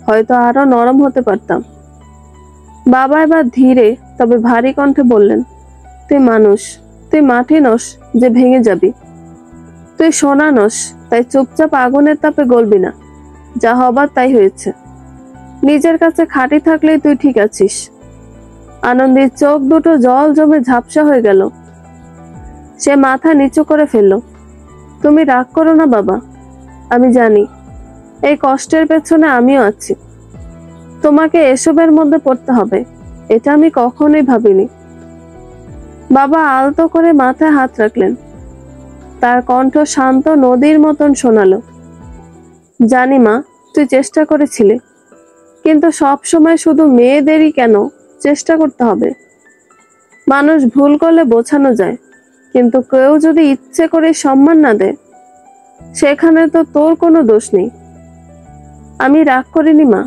হয়তো আরো নরম হতে পারতাম। বাবা এবার ধীরে তবে ভারী কণ্ঠে বললেন, তুই মানুষ, তুই মাটি নস যে ভেঙে যাবি। তুই সোনা নস, তাই চুপচাপ আগুনের তাপে গলবি না। যা হবার তাই হয়েছে। নিজের কাছে খাঁটি থাকলেই তুই ঠিক আছিস। আনন্দীর চোখ দুটো জল জমে ঝাপসা হয়ে গেল। সে মাথা নিচু করে ফেলল। তুমি রাগ করো না বাবা, আমি জানি এই কষ্টের পেছনে আমিও আছি। তোমাকে এসবের মধ্যে পড়তে হবে, এটা আমি কখনোই ভাবিনি। বাবা আলতো করে মাথায় হাত রাখলেন। তার কণ্ঠ শান্ত নদীর মতন শোনালো, জানি মা, তুই চেষ্টা করেছিলি, কিন্তু সব সময় শুধু মেয়েদেরই কেন চেষ্টা করতে হবে? মানুষ ভুল করলে বোঝানো যায়, কিন্তু কেউ যদি ইচ্ছে করে সম্মান না দেয়, সেখানে তো তোর কোনো দোষ নেই। আমি রাগ করিনি মা,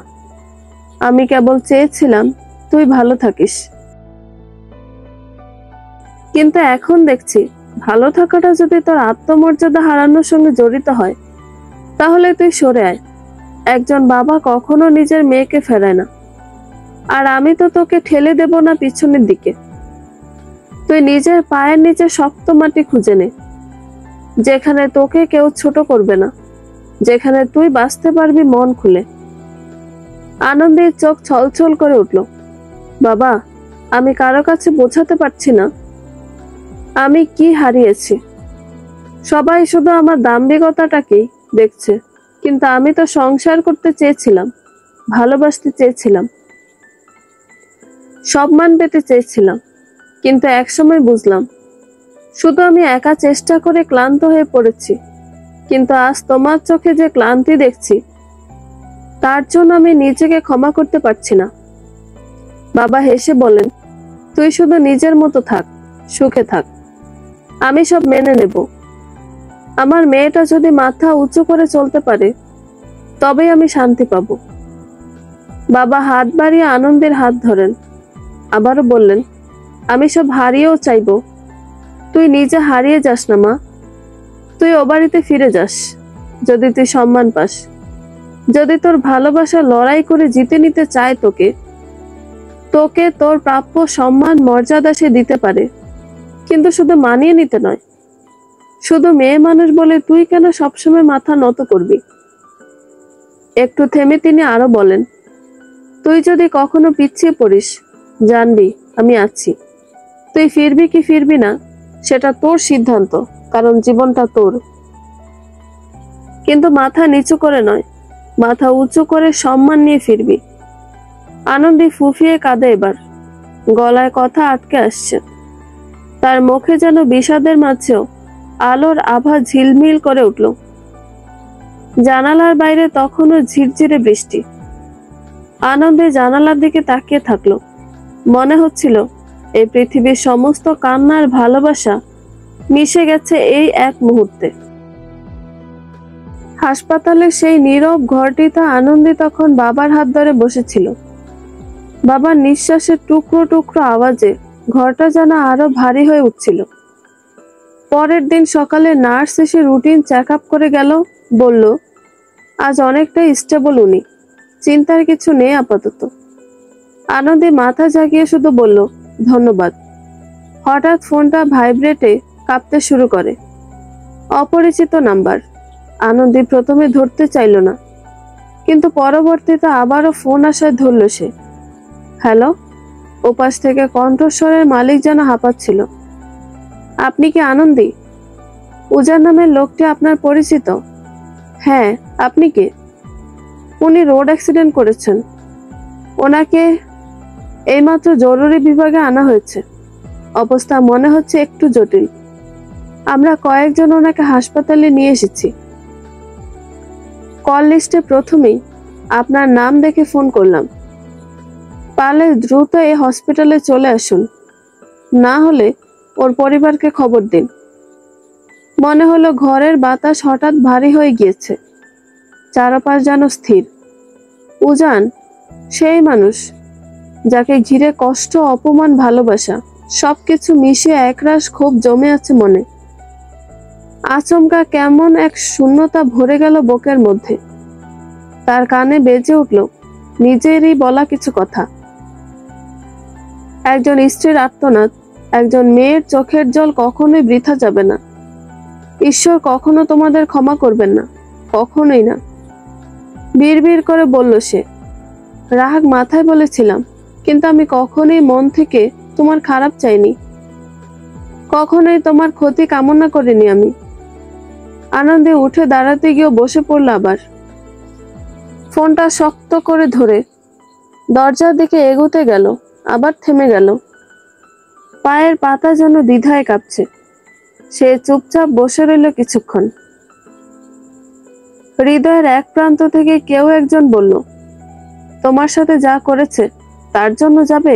আমি কেবল চেয়েছিলাম তুই ভালো থাকিস। কিন্তু এখন দেখছি ভালো থাকাটা যদি তোর আত্মমর্যাদা হারানোর সঙ্গে জড়িত হয়, তাহলে তুই সরে আয়। একজন বাবা কখনো নিজের মেয়েকে ফেরায় না। আর আমি তো তোকে ঠেলে দেব না পিছনের দিকে। তুই নিজের পায়ের নিচে শক্ত মাটি খুঁজে নে, যেখানে তোকে কেউ ছোট করবে না, যেখানে তুই বাঁচতে পারবি মন খুলে। আনন্দের চোখ ছলছল করে উঠল। বাবা, আমি কারো কাছে বোঝাতে পারছি না আমি কি হারিয়েছি। সবাই শুধু আমার দাম্ভিকতাটাকেই দেখছে, কিন্তু আমি তো সংসার করতে চেয়েছিলাম, ভালোবাসতে চেয়েছিলাম, সম্মান পেতে চেয়েছিলাম। কিন্তু একসময় বুঝলাম শুধু আমি একা চেষ্টা করে ক্লান্ত হয়ে পড়েছি। কিন্তু আজ তোমার চোখে যে ক্লান্তি দেখছি, তার জন্য আমি নিজেকে ক্ষমা করতে পারছি না। বাবা হেসে বলেন, তুই শুধু নিজের মতো থাক, সুখে থাক, আমি সব মেনে নেব। আমার মেয়েটা যদি মাথা উঁচু করে চলতে পারে, তবেই আমি শান্তি পাব। বাবা হাত বাড়িয়ে আনন্দের হাত ধরেন, আবারও বললেন, আমি সব হারিয়েও চাইব, তুই নিজে হারিয়ে যাস না মা। তুই ও বাড়িতে ফিরে যাস, যদি তুই সম্মান পাস, যদি তোর ভালোবাসা লড়াই করে জিতে নিতে চায় তোকে, তোকে তোর প্রাপ্য সম্মান মর্যাদা সে দিতে পারে, কিন্তু শুধু মানিয়ে নিতে নয়। শুধু মেয়ে মানুষ বলে তুই কেন সবসময় মাথা নত করবি? একটু থেমে তিনি আরো বলেন, তুই যদি কখনো পিছিয়ে পড়িস, জানবি আমি আছি। তুই ফিরবি কি ফিরবি না সেটা তোর সিদ্ধান্ত, কারণ জীবনটা তোর। কিন্তু মাথা নিচু করে নয়, মাথা উঁচু করে সম্মান নিয়ে ফিরবি। আনন্দে ফুফিয়ে কাঁদে এবার, গলায় কথা আটকে আসছে। তার মুখে যেন বিষাদের মাঝেও আলোর আভা ঝিলমিল করে উঠল। জানালার বাইরে তখনও ঝিরঝিরে বৃষ্টি। আনন্দে জানালার দিকে তাকিয়ে থাকলো। মনে হচ্ছিল এই পৃথিবীর সমস্ত কান্নার ভালোবাসা মিশে গেছে এই এক মুহূর্তে। হাসপাতালের সেই নীরব ঘরটিতে আনন্দে তখন বাবার হাত ধরে বসেছিল। বাবার নিঃশ্বাসের টুকরো টুকরো আওয়াজে ঘরটা যেন আরো ভারী হয়ে উঠছিল। পরের দিন সকালে নার্স এসে রুটিন চেক আপ করে গেল, বলল, আজ অনেকটাই স্টেবল উনি, চিন্তার কিছু নেই আপাতত। আনন্দে মাথা জাগিয়ে শুধু বলল, ধন্যবাদ। হঠাৎ ফোনটা ভাইব্রেটে কাঁপতে শুরু করে। অপরিচিত নাম্বার। আনন্দে প্রথমে ধরতে চাইল না, কিন্তু পরবর্তীতে আবারও ফোন আসায় ধরল সে। হ্যালো। ওপাশ থেকে কণ্ঠস্বরের মালিক যেন হাঁপাচ্ছিল। আপনি কি আনন্দী? উজান নামের লোকটি আপনার পরিচিত? হ্যাঁ, আপনি কে? উনি রোড অ্যাক্সিডেন্ট করেছেন, ওনাকে এইমাত্র জরুরি বিভাগে আনা হয়েছে। অবস্থা মনে হচ্ছে একটু জটিল। আমরা কয়েকজন ওনাকে হাসপাতালে নিয়ে এসেছি। কল লিস্টে প্রথমেই আপনার নাম দেখে ফোন করলাম। পারলে দ্রুত এই হসপিটালে চলে আসুন, না হলে ওর পরিবারকে খবর দিন। মনে হলো ঘরের বাতাস হঠাৎ ভারী হয়ে গিয়েছে, চারপাশ যেন স্থির। উজান সেই মানুষ যাকে ঘিরে কষ্ট, অপমান, ভালোবাসা সবকিছু মিশিয়ে একরাশ ক্ষোভ জমে আছে মনে। আচমকা কেমন এক শূন্যতা ভরে গেল বুকের মধ্যে। তার কানে বেজে উঠল নিজেরই বলা কিছু কথা। একজন স্ত্রীর আর্তনাদ, একজন মেয়ের চোখের জল কখনোই বৃথা যাবে না। ঈশ্বর কখনো তোমাদের ক্ষমা করবেন না, কখনোই না। বিড়বিড় করে বলল সে। রাগ মাথায় বলেছিলাম, কিন্তু আমি কখনোই মন থেকে তোমার খারাপ চাইনি, কখনোই তোমার ক্ষতি কামনা করিনি আমি। আনন্দে উঠে দাঁড়াতে গিয়ে বসে পড়ল আবার। ফোনটা শক্ত করে ধরে দরজার দিকে এগোতে গেল, আবার থেমে গেল। পায়ের পাতা যেন দ্বিধায় কাঁপছে। সে চুপচাপ বসে রইল কিছুক্ষণ। হৃদয়ের এক প্রান্ত থেকে কেউ একজন বলল, তোমার সাথে যা করেছে তার জন্য যাবে?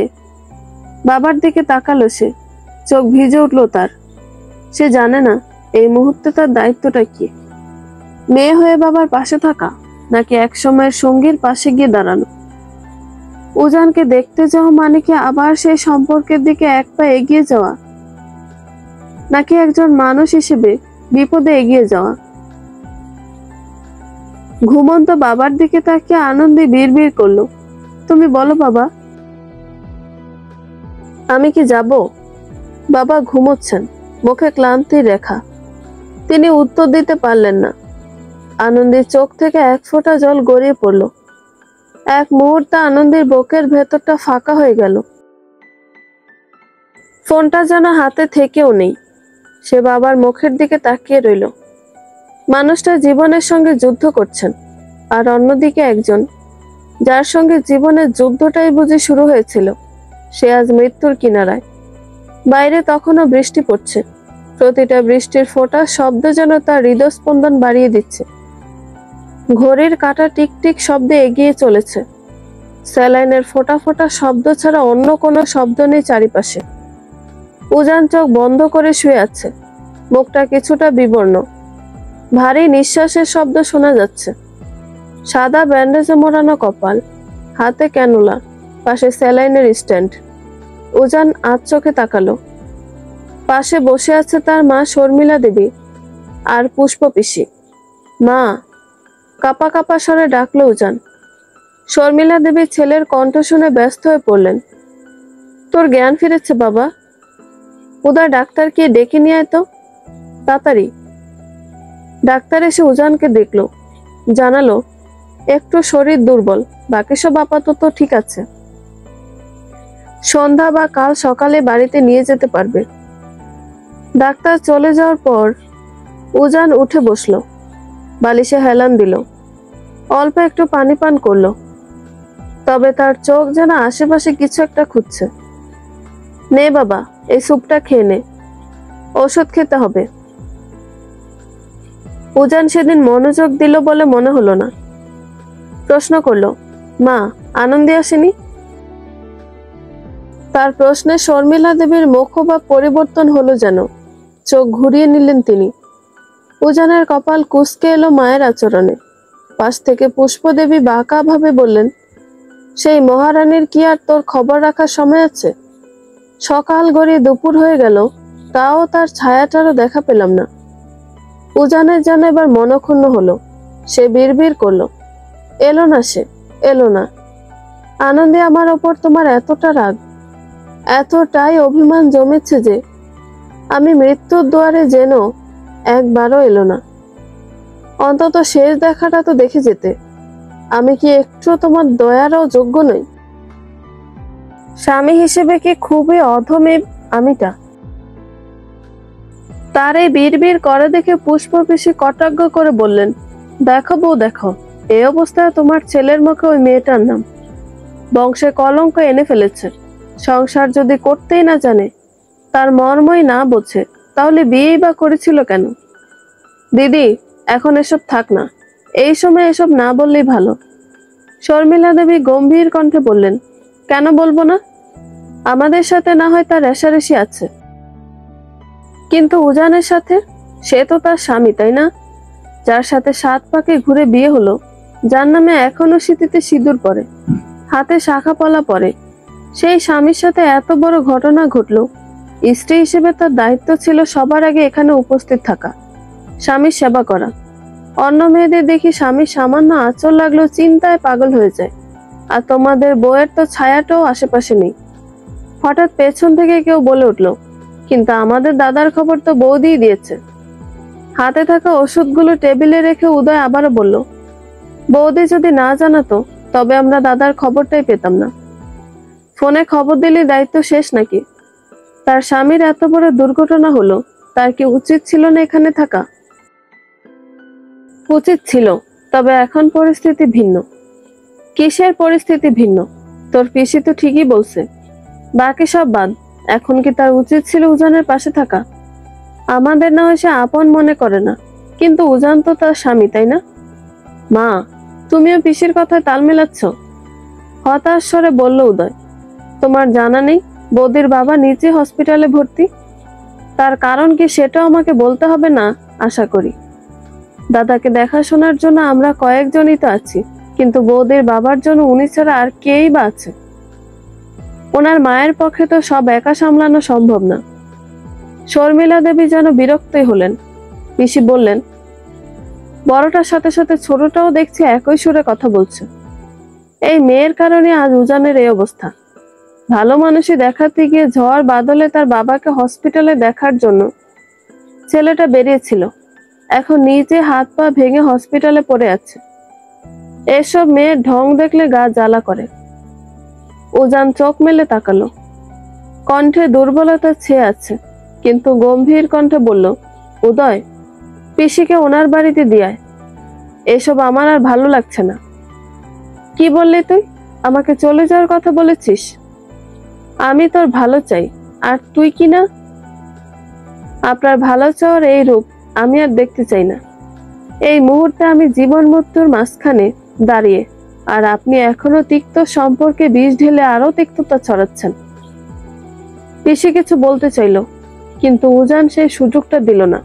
বাবার দিকে তাকালো সে, চোখ ভিজে উঠল তার। সে জানে না এই মুহূর্তে তার দায়িত্বটা কি। মেয়ে হয়ে বাবার পাশে থাকা, নাকি এক সময়ের সঙ্গীর পাশে গিয়ে দাঁড়ানো। উজানকে দেখতে যাওয়া মানে কি আবার সেই সম্পর্কের দিকে এক পা এগিয়ে যাওয়া, নাকি একজন মানুষ হিসেবে বিপদে এগিয়ে যাওয়া? ঘুমন্ত বাবার দিকে তাকিয়ে আনন্দে বিড়বিড় করলো, তুমি বলো বাবা। আমি কি যাব? বাবা ঘুমোচ্ছেন, মুখে ক্লান্তির রেখা। তিনি উত্তর দিতে পারলেন না। আনন্দের চোখ থেকে এক ফোঁটা জল গড়িয়ে পড়ল। এক মুহূর্তে আনন্দের বুকের ভেতরটা ফাঁকা হয়ে গেল। ফোনটা যেন হাতে থেকেও নেই। সে বাবার মুখের দিকে তাকিয়ে রইল। মানুষটা জীবনের সঙ্গে যুদ্ধ করছেন, আর অন্যদিকে একজন, যার সঙ্গে জীবনের যুদ্ধটাই বুঝি শুরু হয়েছিল, সে আজ মৃত্যুর কিনারায়। বাইরে তখনও বৃষ্টি পড়ছে। প্রতিটা বৃষ্টির ফোঁটা শব্দ যেন তার হৃদস্পন্দন বাড়িয়ে দিচ্ছে। ঘড়ির কাঁটা টিকটিক শব্দে এগিয়ে চলেছে। স্যালাইনের ফোঁটা ফোঁটা শব্দ ছাড়া অন্য কোনো শব্দ নেই চারিপাশে। উজান চোখ বন্ধ করে শুয়ে আছে, মুখটা কিছুটা বিবর্ণ। ভারী নিঃশ্বাসের শব্দ শোনা যাচ্ছে। সাদা ব্যান্ডেজে মোড়ানো কপাল, হাতে ক্যানুলা, পাশে স্যালাইনের স্ট্যান্ড। উজান আধ চোখে তাকালো। পাশে বসে আছে তার মা শর্মিলা দেবী আর পুষ্প পিসি। মা, কাপা কাপা স্বরে ডাকলো উজান। শর্মিলা দেবী ছেলের কণ্ঠ শুনে ব্যস্ত হয়ে পড়লেন। তোর জ্ঞান ফিরেছে বাবা? উদয় ডাক্তারকে ডেকে নিয়ে আয় তো, তাড়াতাড়ি। ডাক্তার এসে উজানকে দেখলো, জানালো একটু শরীর দুর্বল, বাকি সব আপাতত ঠিক আছে। সন্ধ্যা বা কাল সকালে বাড়িতে নিয়ে যেতে পারবে। ডাক্তার চলে যাওয়ার পর উজান উঠে বসলো, বালিশে হেলান দিল, অল্প একটু পানি পান করলো। তবে তার চোখ যেন আশেপাশে কিছু একটা খুঁজছে। নে বাবা, এই স্যুপটা খেয়ে নে, ওষুধ খেতে হবে। উজান সেদিন মনোযোগ দিল বলে মনে হলো না। প্রশ্ন করলো, মা, আনন্দী আসেনি? তার প্রশ্নে শর্মিলা দেবীর মুখভাব পরিবর্তন হলো যেন। চোখ ঘুরিয়ে নিলেন তিনি। উজানের কপাল কুঁচকে এলো মায়ের আচরণে। পাশ থেকে পুষ্প দেবী বাঁকা ভাবে বললেন, সেই মহারানীর কি আর তোর খবর রাখার সময় আছে? সকাল গড়িয়ে দুপুর হয়ে গেল, তাও তার ছায়াটারও দেখা পেলাম না। উজানের যেন এবার মনক্ষুণ্ণ হলো। সে বিড়বিড় করলো, এলো না সে, এলো না। আনন্দে আমার ওপর তোমার এতটা রাগ, এতটাই অভিমান জমেছে যে আমি মৃত্যুর দুয়ারে যেন একবারও এলো না। অন্তত শেষ দেখাটা তো দেখে যেতে। আমি কি একটু তোমার দয়ারও যোগ্য নই? স্বামী হিসেবে কি খুবই অধমে আমিটা? তার এই বিড়বিড় করে দেখে পুষ্প পিসি কটাক্ষ করে বললেন, দেখো বউ দেখো, এই অবস্থায় তোমার ছেলের মুখে ওই মেয়েটার নাম। বংশে কলঙ্ক এনে ফেলেছে। সংসার যদি করতেই না জানে, তার মর্মই না বোঝে, তাহলে বিয়েই বা করেছিল কেন? দিদি, এখন এসব থাক না, এই সময় এসব না বললেই ভালো। শর্মিলা দেবী গম্ভীর কণ্ঠে বললেন, কেন বলবো না? আমাদের সাথে না হয় তার রেশারেশি আছে, কিন্তু উজানের সাথে? সে তো তার স্বামী, তাই না? যার সাথে 7 পাকে ঘুরে বিয়ে হলো, যার নামে এখনো স্মৃতিতে সিঁদুর পড়ে, হাতে শাখা পলা পরে, সেই স্বামীর সাথে এত বড় ঘটনা ঘটলো। স্ত্রী হিসেবে তার দায়িত্ব ছিল সবার আগে এখানে উপস্থিত থাকা, স্বামীর সেবা করা। অন্য মেয়েদের দেখি স্বামীর সামান্য আঁচল লাগলেও চিন্তায় পাগল হয়ে যায়, আর তোমাদের বউয়ের তো ছায়াটাও আশেপাশে নেই। হঠাৎ পেছন থেকে কেউ বলে উঠলো, কিন্তু আমাদের দাদার খবর তো বৌদিই দিয়েছে। হাতে থাকা ওষুধগুলো টেবিলে রেখে উদয় আবারও বলল, বৌদি যদি না জানাতো তবে আমরা দাদার খবরটাই পেতাম না। ফোনে খবর দিলে দায়িত্ব শেষ নাকি? তার স্বামীর এত বড় দুর্ঘটনা হলো, তার কি উচিত ছিল না এখানে থাকা? উচিত ছিল, তবে এখন পরিস্থিতি ভিন্ন। কিসের পরিস্থিতি ভিন্ন? তোর পিসি তো ঠিকই বলছে। বাকি সব বাদ, এখন কি তার উচিত ছিল উজানের পাশে থাকা? আমাদের না হয় সে আপন মনে করে না, কিন্তু উজান তো তার স্বামী, তাই না? মা, তুমিও পিসির কথায় তাল মেলাচ্ছ? হতাশ স্বরে বলল উদয়। তোমার জানা নেই বৌদির বাবা নিচে হসপিটালে ভর্তি? তার কারণ কি সেটাও আমাকে বলতে হবে না আশা করি। দাদাকে দেখাশোনার জন্য আমরা কয়েকজনই তো আছি, কিন্তু বৌদির বাবার জন্য উনি ছাড়া আর কেই বা আছে? ওনার মায়ের পক্ষে তো সব একা সামলানো সম্ভব না। শর্মিলা দেবী যেন বিরক্তই হলেন। পিসি বললেন, বড়টার সাথে সাথে ছোটটাও দেখছি একই সুরে কথা বলছে। এই মেয়ের কারণে আজ উজানের এই অবস্থা। ভালো মানুষই দেখাতে গিয়ে ঝড় বাদলে তার বাবাকে হসপিটালে দেখার জন্য ছেলেটা বেরিয়েছিল, এখন নিজে হাত পা ভেঙে হসপিটালে পড়ে আছে। এসব মেয়ের ঢং দেখলে গা জ্বালা করে। উজান চোখ মেলে তাকালো, কণ্ঠে দুর্বলতা ছেয়ে আছে, কিন্তু গম্ভীর কণ্ঠে বলল, উদয়, পিসিকে ওনার বাড়িতে দিয়ায়, এসব আমার আর ভালো লাগছে না। কি বললি তুই? আমাকে চলে যাওয়ার কথা বলেছিস? আমি তোর ভালো চাই, আর তুই কি না? আপনার ভালো চাওয়ার এই রূপ আমি আর দেখতে চাই না। এই মুহূর্তে আমি জীবন মৃত্যুর মাঝখানে দাঁড়িয়ে, আর আপনি এখনো তিক্ত সম্পর্কে বিষ ঢেলে আরো তিক্ততা ছড়াচ্ছেন। পিসি কিছু বলতে চাইল, কিন্তু উজান সেই সুযোগটা দিল না।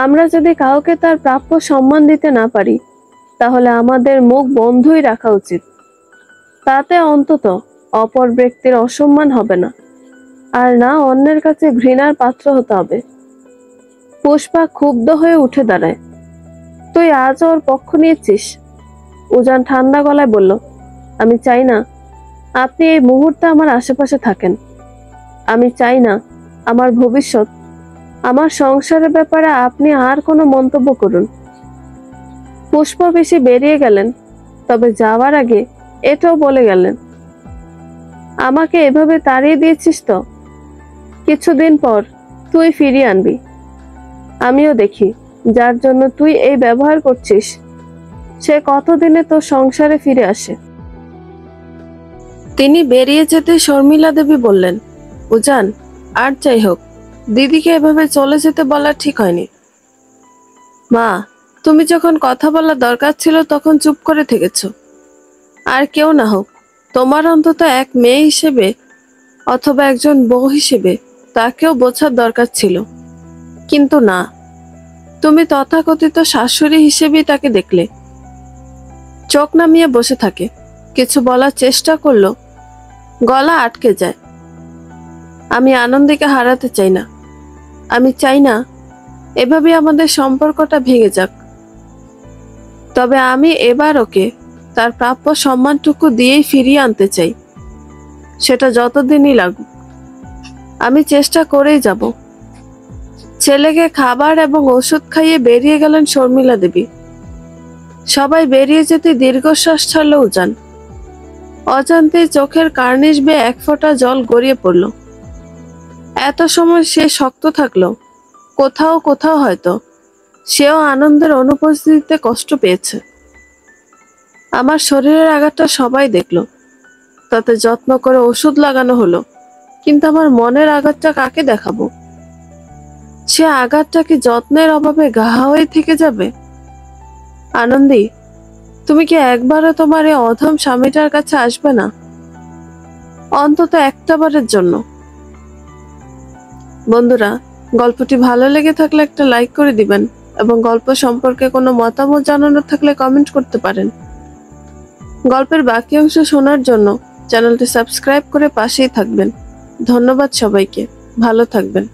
আমরা যদি কাউকে তার প্রাপ্য সম্মান দিতে না পারি, তাহলে আমাদের মুখ বন্ধই রাখা উচিত। তাতে অন্তত অপর ব্যক্তির অসম্মান হবে না, আর না অন্যের কাছে ঘৃণার পাত্র হতে হবে। পুষ্পা ক্ষুব্ধ হয়ে উঠে দাঁড়ায়। তুই আজ ওর পক্ষ নিয়েছিস? উজান ঠান্ডা গলায় বলল, আমি চাই না আপনি এই মুহূর্তে আমার আশেপাশে থাকেন। আমি চাই না আমার ভবিষ্যৎ, আমার সংসারের ব্যাপারে আপনি আর কোনো মন্তব্য করুন। পুষ্প বেশি বেরিয়ে গেলেন, তবে যাওয়ার আগে এটাও বলে গেলেন, আমাকে এভাবে তাড়িয়ে দিয়েছিস তো, কিছুদিন পর তুই ফিরিয়ে আনবি। আমিও দেখি যার জন্য তুই এই ব্যবহার করছিস সে কতদিনে তোর সংসারে ফিরে আসে। তিনি বেরিয়ে যেতে শর্মিলা দেবী বললেন, উজান, আর যাই হোক, দিদিকে এভাবে চলে যেতে বলা ঠিক হয়নি। মা, তুমি যখন কথা বলা দরকার ছিল তখন চুপ করে থেকেছ। আর কেউ না হোক, তোমার অন্তত এক মেয়ে হিসেবে অথবা একজন বউ হিসেবে তাকেও বোঝার দরকার ছিল, কিন্তু না, তুমি তথাকথিত শাশুড়ি হিসেবেই তাকে দেখলে। চোখ নামিয়ে বসে থাকে, কিছু বলার চেষ্টা করলো, গলা আটকে যায়। আমি আনন্দকে হারাতে চাই না, আমি চাই না এভাবে আমাদের সম্পর্কটা ভেঙে যাক। তবে আমি এবার ওকে তার প্রাপ্য সম্মানটুকু দিয়েই ফিরিয়ে আনতে চাই, সেটা যতদিনই লাগুক। আমি চেষ্টা করেই যাব। ছেলেকে খাবার এবং ওষুধ খাইয়ে বেরিয়ে গেলেন শর্মিলা দেবী। সবাই বেরিয়ে যেতে দীর্ঘশ্বাস ছাড়ল উজান। অজান্তে চোখের কার্নিশ বেয়ে এক ফোঁটা জল গড়িয়ে পড়ল। এত সময় সে শক্ত থাকলো, কোথাও কোথাও হয়তো সেও আনন্দের অনুপস্থিতিতে কষ্ট পেয়েছে। আমার শরীরের আঘাতটা সবাই দেখলো, তাতে যত্ন করে ওষুধ লাগানো হলো, কিন্তু আমার মনের আঘাতটা কাকে দেখাবো? সে আঘাতটা কি যত্নের অভাবে ঘা হয়ে থেকে যাবে? আনন্দী, তুমি কি একবারও তোমার এই অধম স্বামীটার কাছে আসবে না, অন্তত একটা বারের জন্য? বন্ধুরা, গল্পটি ভালো লেগে থাকলে একটা লাইক করে দিবেন, এবং গল্প সম্পর্কে কোনো মতামত জানানোর থাকলে কমেন্ট করতে পারেন। গল্পের বাকি অংশ শোনার জন্য চ্যানেলটি সাবস্ক্রাইব করে পাশেই থাকবেন। ধন্যবাদ সবাইকে, ভালো থাকবেন।